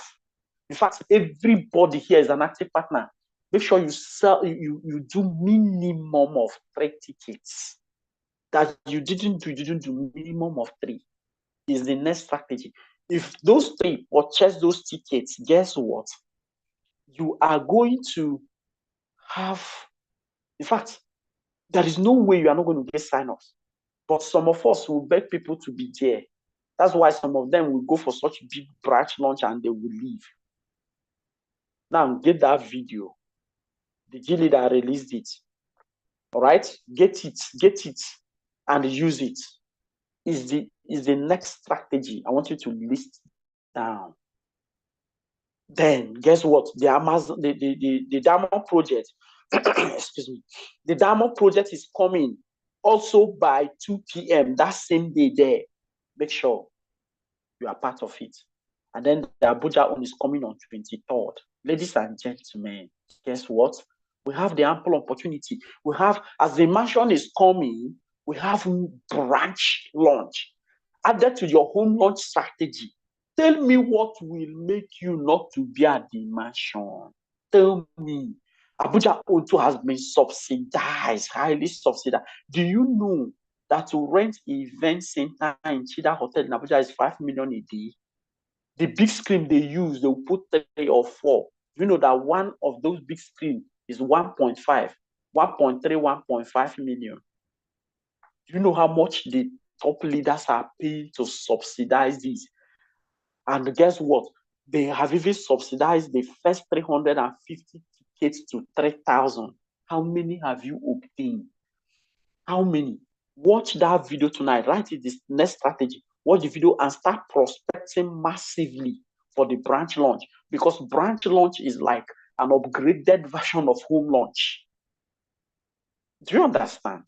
in fact, everybody here is an active partner. Make sure you sell, you do minimum of 3 tickets. That you didn't do minimum of 3 is the next strategy. If those 3 purchase those tickets, guess what? You are going to have, in fact, there is no way you are not going to get sign-ups. But some of us will beg people to be there. That's why some of them will go for such big branch launch and they will leave. Now, get that video. The G Leader released it. All right? Get it, and use it. Is the next strategy. I want you to list down. Then, guess what? The Amazon, the Diamond project, excuse me, the Diamond project is coming also by 2 p.m. that same day there. Make sure you are part of it. And then the Abuja one is coming on 23rd. Ladies and gentlemen, guess what? We have the ample opportunity. We have, as the mansion is coming, we have branch launch. added to your home launch strategy. Tell me what will make you not to be at the mansion. Tell me. Abuja also has been subsidized, highly subsidized. Do you know that to rent event center in Chida Hotel in Abuja is 5 million a day? The big screen they use, they'll put 3 or 4. You know that one of those big screens is 1.5, 1.3, 1.5 million. Do you know how much the top leaders are paying to subsidize this? And guess what? They have even subsidized the first 350 tickets to 3,000. How many have you obtained? How many? Watch that video tonight. Write it this next strategy. Watch the video and start prospecting massively for the branch launch, because branch launch is like an upgraded version of home launch. Do you understand?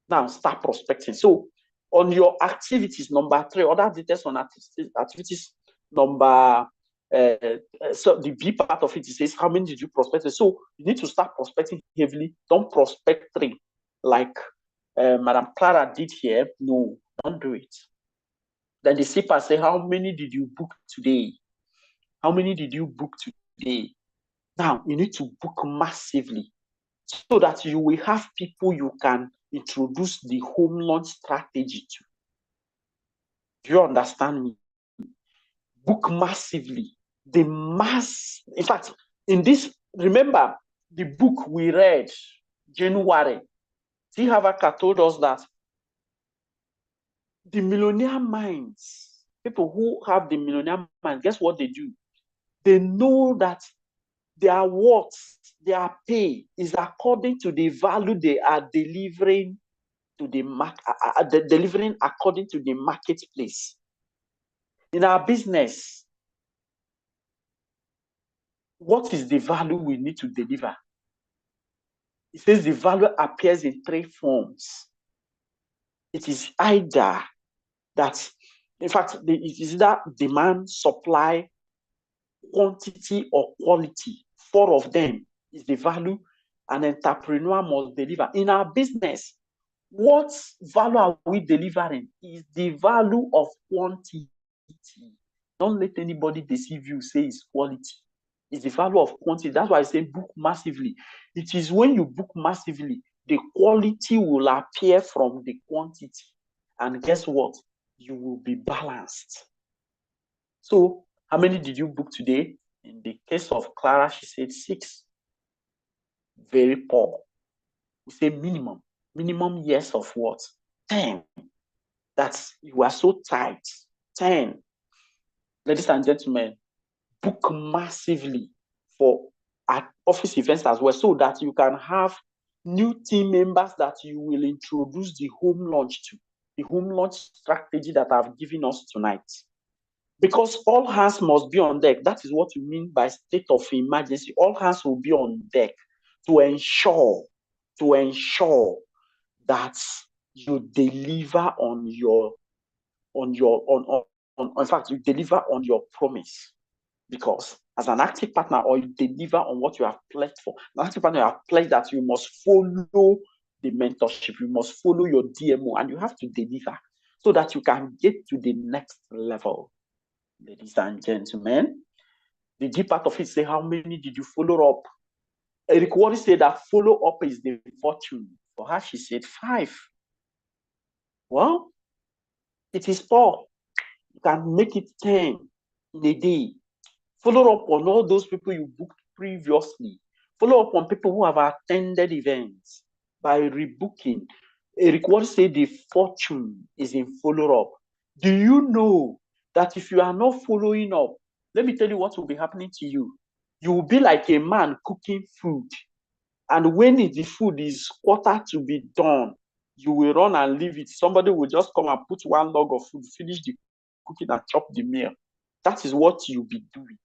Now start prospecting. So on your activities, number 3, other details on activities number, so the B part of it says, how many did you prospect? So you need to start prospecting heavily. Don't prospect 3 like Madam Clara did here. No, don't do it. Then the C part say, how many did you book today? How many did you book today? Now you need to book massively so that you will have people you can introduce the home launch strategy to. Do you understand me? Book massively. In fact, in this, remember the book we read, January, T. Havaka told us that the millionaire minds, people who have the millionaire mind, guess what they do? They know that their worth, their pay is according to the value they are delivering to the market, delivering according to the marketplace. In our business, what is the value we need to deliver? It says the value appears in 3 forms. It is either that, in fact, it is that demand, supply, quantity, or quality. 4 of them is the value an entrepreneur must deliver. In our business, what value are we delivering? Is the value of quantity. Don't let anybody deceive you, say it's quality. It's the value of quantity. That's why I say book massively. It is when you book massively, the quality will appear from the quantity. And guess what? You will be balanced. So, how many did you book today? In the case of Clara, she said 6. Very poor. We say minimum. Minimum years of what? 10. That's, you are so tight. 10. Ladies and gentlemen, book massively for at office events as well, so that you can have new team members that you will introduce the home launch to, the home launch strategy that I've given us tonight. Because all hands must be on deck. That is what we mean by state of emergency. All hands will be on deck to ensure that you deliver in fact, you deliver on your promise. Because as an active partner, or you deliver on what you have pledged for. An active partner, you have pledged that you must follow the mentorship, you must follow your DMO, and you have to deliver so that you can get to the next level. Ladies and gentlemen, the G part of it say, how many did you follow up? Eric Ward said that follow up is the fortune. For her, she said 5. Well, it is 4. You can make it 10 in a day. Follow up on all those people you booked previously. Follow up on people who have attended events by rebooking. Eric Ward said the fortune is in follow up. Do you know that if you are not following up, let me tell you what will be happening to you. You will be like a man cooking food. And when the food is quarter to be done, you will run and leave it. Somebody will just come and put 1 log of food, finish the cooking and chop the meal. That is what you'll be doing.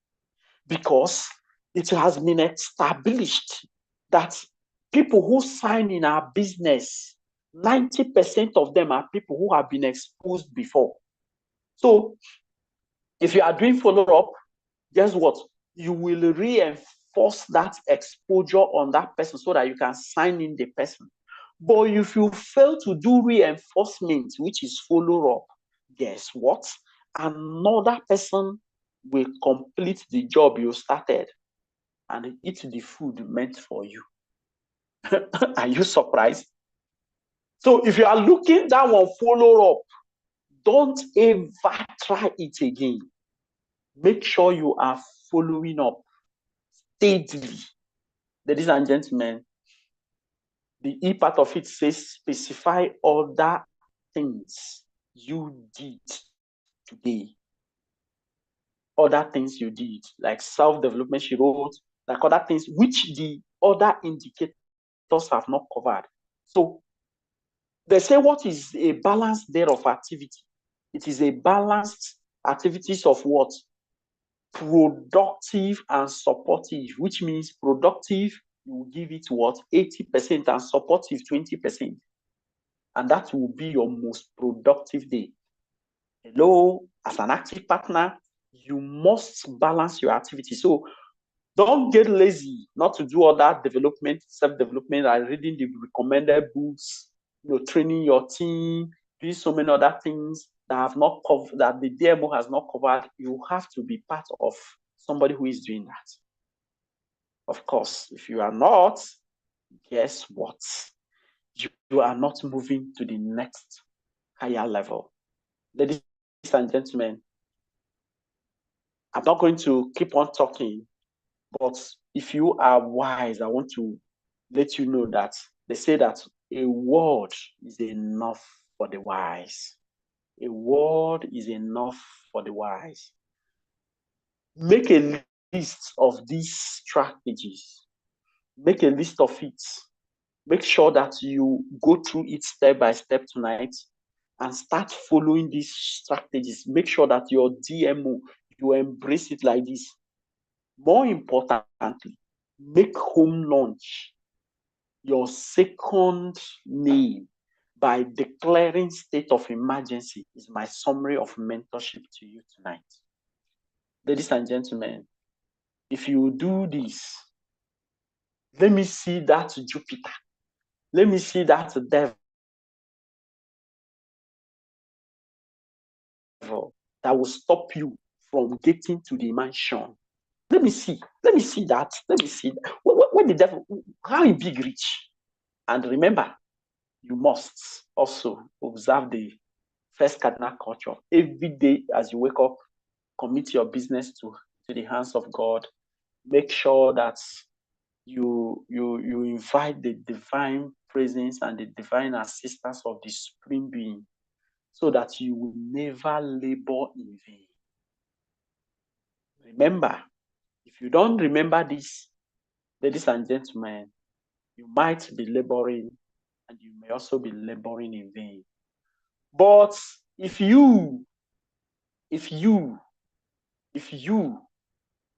Because it has been established that people who sign in our business, 90% of them are people who have been exposed before. So if you are doing follow-up, guess what? You will reinforce that exposure on that person so that you can sign in the person. But if you fail to do reinforcement, which is follow-up, guess what? Another person will complete the job you started and eat the food meant for you. Are you surprised? So if you are looking down on follow up, don't ever try it again. Make sure you are following up steadily. Ladies and gentlemen, the E part of it says specify other things you did today. Other things you did, like self-development, she wrote, like other things which the other indicators have not covered. So they say, what is a balanced day of activity? It is a balanced activities of what? Productive and supportive, which means productive, you will give it what? 80% and supportive 20%. And that will be your most productive day. Hello, as an active partner, you must balance your activity. So don't get lazy not to do other development, self-development, like reading the recommended books, training your team, doing so many other things that have not covered, that the DMO has not covered. You have to be part of somebody who is doing that. Of course, if you are not, guess what? You are not moving to the next higher level. Ladies and gentlemen, I'm not going to keep on talking, but if you are wise, I want to let you know that they say that a word is enough for the wise. A word is enough for the wise. Make a list of these strategies. Make a list of it. Make sure that you go through it step by step tonight and start following these strategies. Make sure that your DMO, you embrace it like this. More importantly, make home lunch your second name by declaring state of emergency is my summary of mentorship to you tonight. Ladies and gentlemen, if you do this, let me see that Jupiter. Let me see that devil that will stop you from getting to the mansion. Let me see that. Let me see that. When the devil, how he big rich. And remember, you must also observe the first cardinal culture. Every day as you wake up, commit your business to the hands of God. Make sure that you invite the divine presence and the divine assistance of the Supreme Being so that you will never labor in vain. Remember, if you don't remember this, ladies and gentlemen, you might be laboring and you may also be laboring in vain. But if you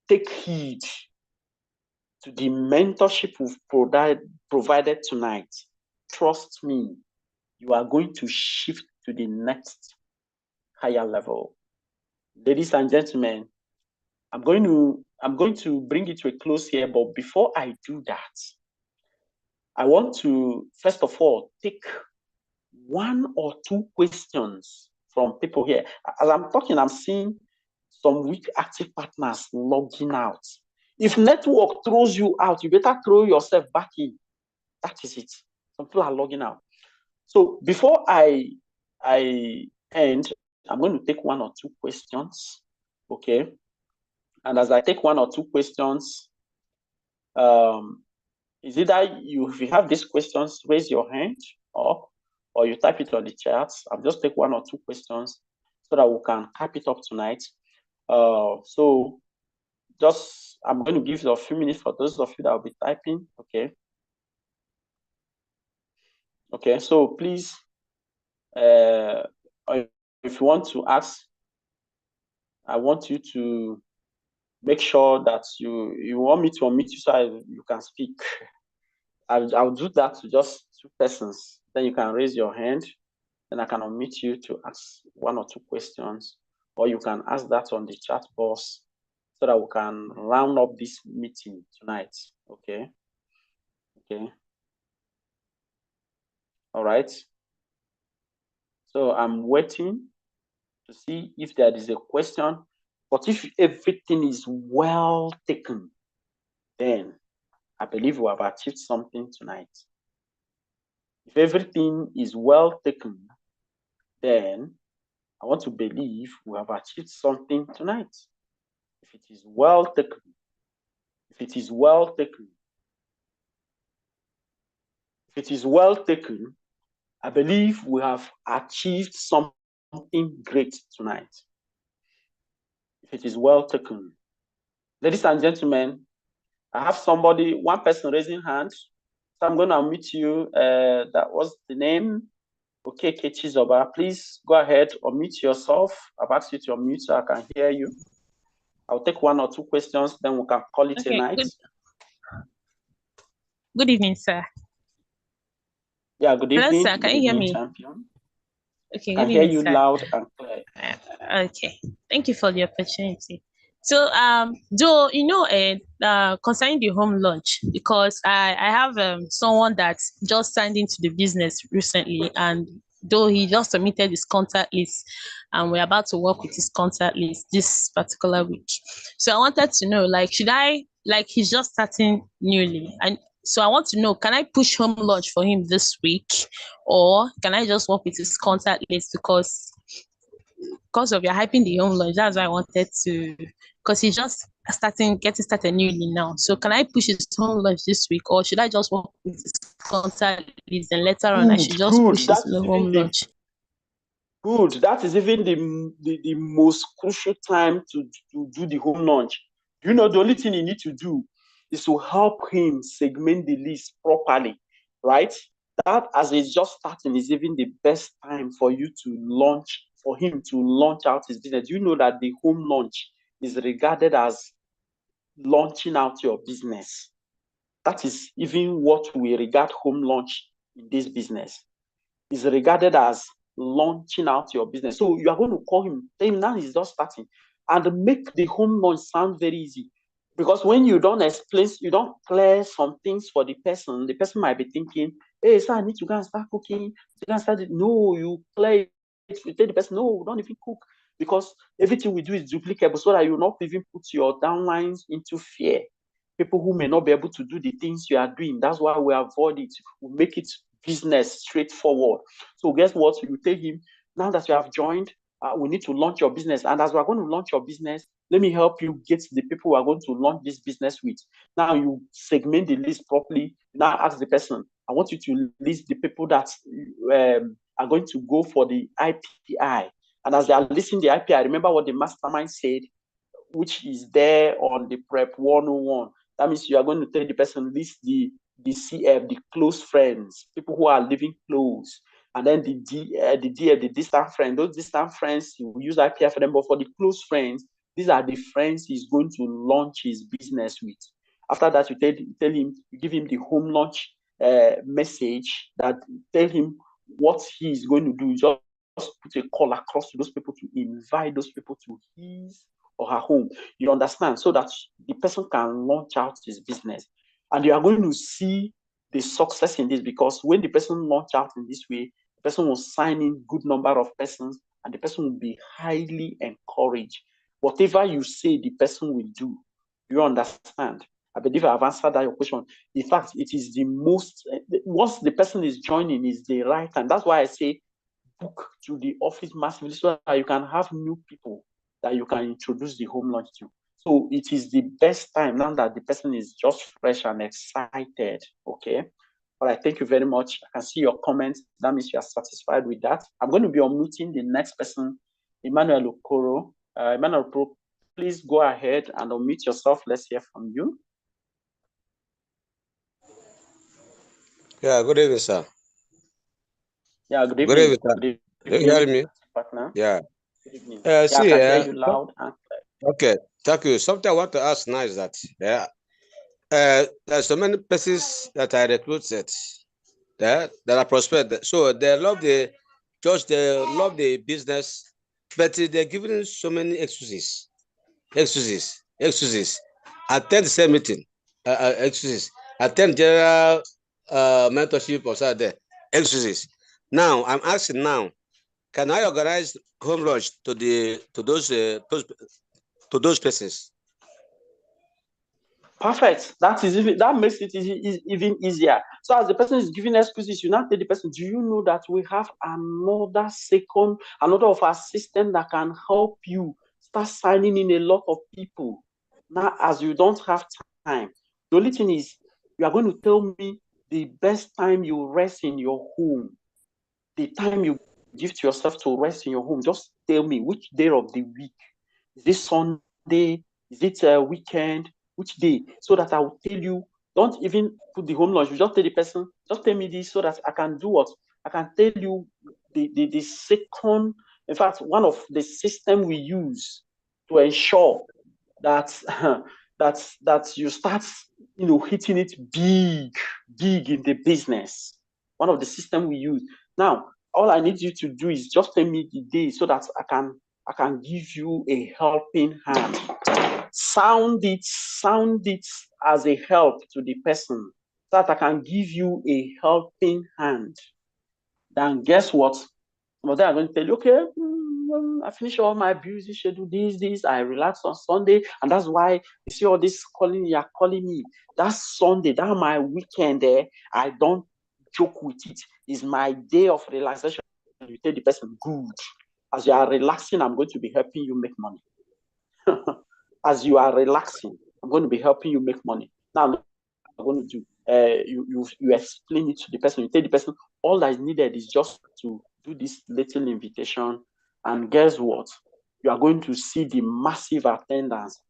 take heed to the mentorship we've provided tonight, trust me, you are going to shift to the next higher level. Ladies and gentlemen, I'm going to bring it to a close here, but before I do that, I want to, first of all, take one or two questions from people here. As I'm talking, I'm seeing some weak active partners logging out. If network throws you out, you better throw yourself back in. That is it. Some people are logging out. So before I end, I'm going to take one or two questions. Okay. And as I take one or two questions, is either if you have these questions, raise your hand up, or you type it on the chat. I'll just take one or two questions so that we can type it up tonight. So just, I'm going to give you a few minutes for those of you that will be typing. Okay. Okay, so please, if you want to ask, I want you to make sure that you want me to unmute you so you can speak. I'll do that to just two persons. Then you can raise your hand, and I can unmute you to ask one or two questions, or you can ask that on the chat box so that we can round up this meeting tonight. Okay. Okay. All right. So I'm waiting. to see if there is a question. But if everything is well taken, then I believe we have achieved something tonight. If everything is well taken, then I want to believe we have achieved something tonight. If it is well taken, if it is well taken, if it is well taken, I believe we have achieved something great tonight. If it is well taken. Ladies and gentlemen, I have one person raising hands. So I'm going to unmute you. That was the name. Okay, Kechizoba, please go ahead, unmute yourself. I've asked you to unmute so I can hear you. I'll take one or two questions, then we can call it a night.
Good evening, sir.
Yeah, good evening.
Hello, sir. Can you hear me?
Champion.
Okay,
I can hear you loud and clear.
Okay, thank you for the opportunity. So, though concerning the home launch, because I have someone that just signed into the business recently, and though he just submitted his contact list, and we're about to work with his contact list this particular week. So I wanted to know, like, he's just starting newly, and so I want to know, can I push home launch for him this week, or can I just work with his contact list because of your hyping the home launch? That's why I wanted to, because he's just getting started newly now. So can I push his home launch this week, or should I just work with his contact list and later on I should just push his home launch?
Good. That is even the most crucial time to do the home launch. You know, the only thing you need to do is to help him segment the list properly, right? That, as he's just starting, is even the best time for you to launch, for him to launch out his business. You know that the home launch is regarded as launching out your business. That is even what we regard home launch in this business. Is regarded as launching out your business. So you are going to call him, tell him now he's just starting, and make the home launch sound very easy. Because when you don't explain, you don't clear some things for the person might be thinking, hey, sir, I need to go and start cooking. No, you clear it. You tell the person, no, don't even cook. Because everything we do is duplicable, so that you will not even put your downlines into fear. People who may not be able to do the things you are doing. That's why we avoid it. We make it business straightforward. So guess what? You tell him, now that you have joined, we need to launch your business. And as we're going to launch your business, let me help you get the people who are going to launch this business with. Now you segment the list properly. Now ask the person, I want you to list the people that are going to go for the IPI. And as they are listing the IPI, remember what the mastermind said, which is there on the Prep 101. That means you are going to tell the person, list the CF, the close friends, people who are living close, and then the DF, the distant friends. Those distant friends, you use IPF for them, but for the close friends, these are the friends he's going to launch his business with. After that, you tell him, you give him the home launch message that tell him what he is going to do. Just put a call across to those people to invite those people to his or her home. You understand? So that the person can launch out his business. And you are going to see the success in this, because when the person launch out in this way, the person will sign in good number of persons, and the person will be highly encouraged. Whatever you say, the person will do. You understand? I believe I have answered that your question. In fact, it is the most, once the person is joining, is the right time. That's why I say book to the office massively, so that you can have new people that you can introduce the home launch to. So it is the best time now that the person is just fresh and excited. Okay. All right. Thank you very much. I can see your comments. That means you are satisfied with that. I'm going to be unmuting the next person, Emmanuel Okoro. Emmanuel Okoro, please go ahead and unmute yourself. Let's hear from you.
Yeah, good evening, sir.
Yeah, good evening.
Good evening, sir.
Good evening.
Do you hear me?
Partner.
Yeah.
Good evening.
See,
I can hear you loud and clear.
Okay, thank you. Something I want to ask now is that there's so many persons that I recruited that are prospered. So they love the church, they love the business, but they're giving so many excuses. Attend the same meeting, excuses. Attend general mentorship or something there, excuses. Now I'm asking now, can I organize home launch to those places?
Perfect. That makes it even easier. So as the person is giving excuses, you now tell the person, do you know that we have another of our system that can help you start signing in a lot of people? Now, as you don't have time, the only thing is you are going to tell me the best time you rest in your home, the time you give to yourself to rest in your home. Just tell me which day of the week. Is it Sunday? Is it a weekend? Which day? So that I will tell you. Don't even put the home launch. You just tell the person, just tell me this so that I can do what? I can tell you the second, in fact, one of the system we use to ensure that that you start, hitting it big in the business. One of the system we use. Now, all I need you to do is just tell me the day so that I can give you a helping hand. Sound it as a help to the person so that I can give you a helping hand. Then guess what? Some of them are going to tell you, okay, I finish all my busy schedule, this, I relax on Sunday, and that's why you see all this calling, you're calling me. That's Sunday, that's my weekend there. I don't joke with it. It's my day of relaxation. You tell the person, good. As you are relaxing, I'm going to be helping you make money. As you are relaxing, I'm going to be helping you make money. Now, I'm going to do, you explain it to the person. You tell the person, all that is needed is just to do this little invitation. And guess what? You are going to see the massive attendance.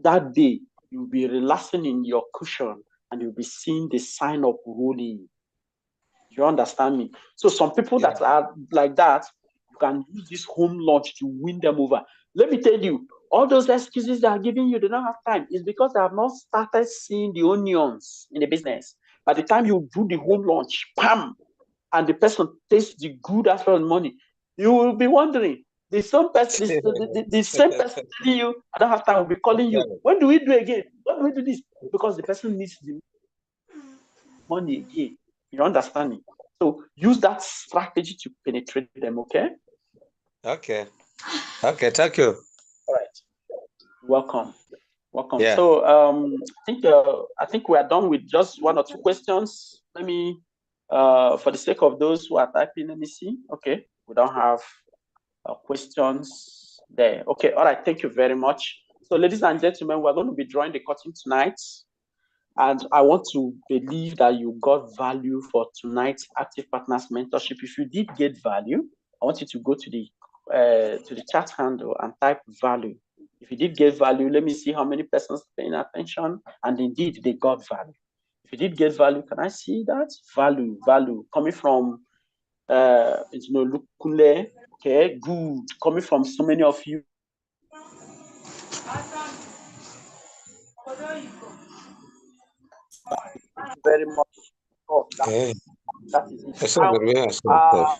That day, you'll be relaxing in your cushion and you'll be seeing the sign of rolling. You understand me? So some people that are like that, you can use this home launch to win them over. Let me tell you, all those excuses they are giving you, they don't have time. It's because they have not started seeing the onions in the business. By the time you do the home launch, bam, and the person takes the good after the money, you will be wondering, the same person, the same person telling you, I don't have time, will be calling you. When do we do again? When do we do this? Because the person needs the money again. You understand me? So use that strategy to penetrate them, okay?
Okay. Okay, thank you.
All right. Welcome.
Yeah.
So I think we are done with just one or two questions. Let me for the sake of those who are typing, let me see. Okay, we don't have questions there. Okay, all right, thank you very much. So ladies and gentlemen, we're going to be drawing the curtain tonight. And I want to believe that you got value for tonight's Active Partners Mentorship. If you did get value, I want you to go to the chat handle and type value. If you did get value, let me see how many persons paying attention, and indeed they got value. If you did get value, can I see that? Value coming from Lukule. Okay, good. Coming from so many of you. Thank you very much. Oh, that is it. Now,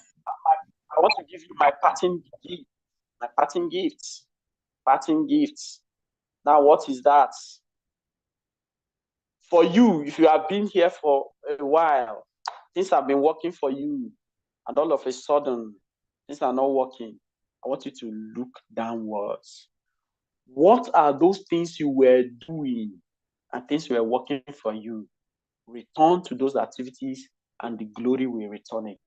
I want to give you my parting gift. My parting gifts. Parting gifts. Now, what is that? For you, if you have been here for a while, things have been working for you, and all of a sudden, things are not working. I want you to look downwards. What are those things you were doing and things were working for you? Return to those activities, and the glory will return it.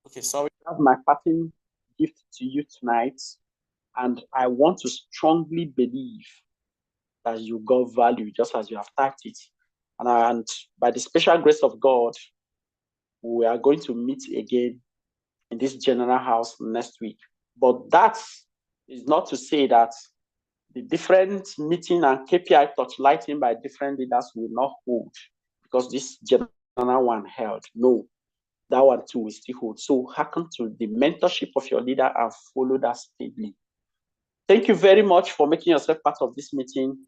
Okay, sorry. That's my parting gift to you tonight. And I want to strongly believe that you got value just as you have typed it. And by the special grace of God, we are going to meet again in this general house next week. But that is not to say that the different meeting and KPI touchlighting by different leaders will not hold, because this general one held. No, that one too will still hold. So hearken to the mentorship of your leader and follow that steadily. Thank you very much for making yourself part of this meeting.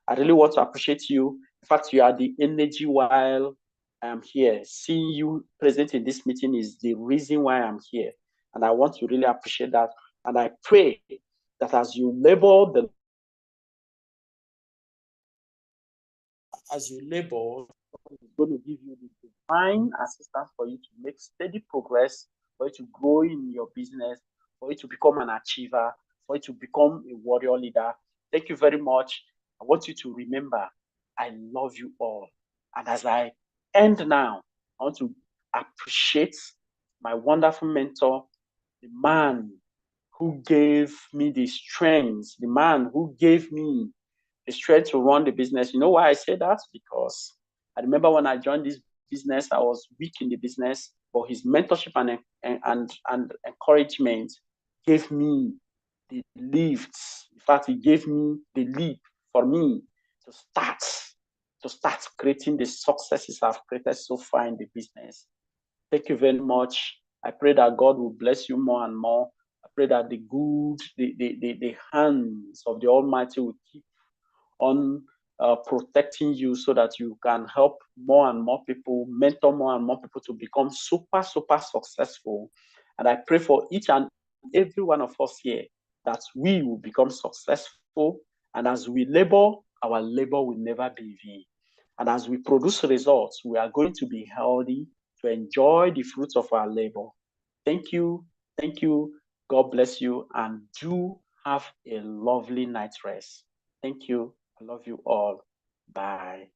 I really want to appreciate you. In fact, you are the energy while I'm here. Seeing you present in this meeting is the reason why I'm here. And I want to really appreciate that. And I pray that as you labor, it's going to give you the divine assistance for you to make steady progress, for you to grow in your business, for you to become an achiever, for you to become a warrior leader. Thank you very much. I want you to remember, I love you all. And as I end now, I want to appreciate my wonderful mentor, the man who gave me the strength, the man who gave me the strength to run the business. You know why I say that? Because I remember when I joined this business, I was weak in the business, but his mentorship and encouragement gave me the lifts. In fact, he gave me the leap for me to start creating the successes I've created so far in the business. Thank you very much. I pray that God will bless you more and more. I pray that the hands of the Almighty will keep on protecting you so that you can help more and more people, mentor more and more people to become super, super successful. And I pray for each and every one of us here that we will become successful. And as we labor, our labor will never be in vain. And as we produce results, we are going to be healthy to enjoy the fruits of our labor. Thank you. Thank you. God bless you. And do have a lovely night's rest. Thank you. I love you all. Bye.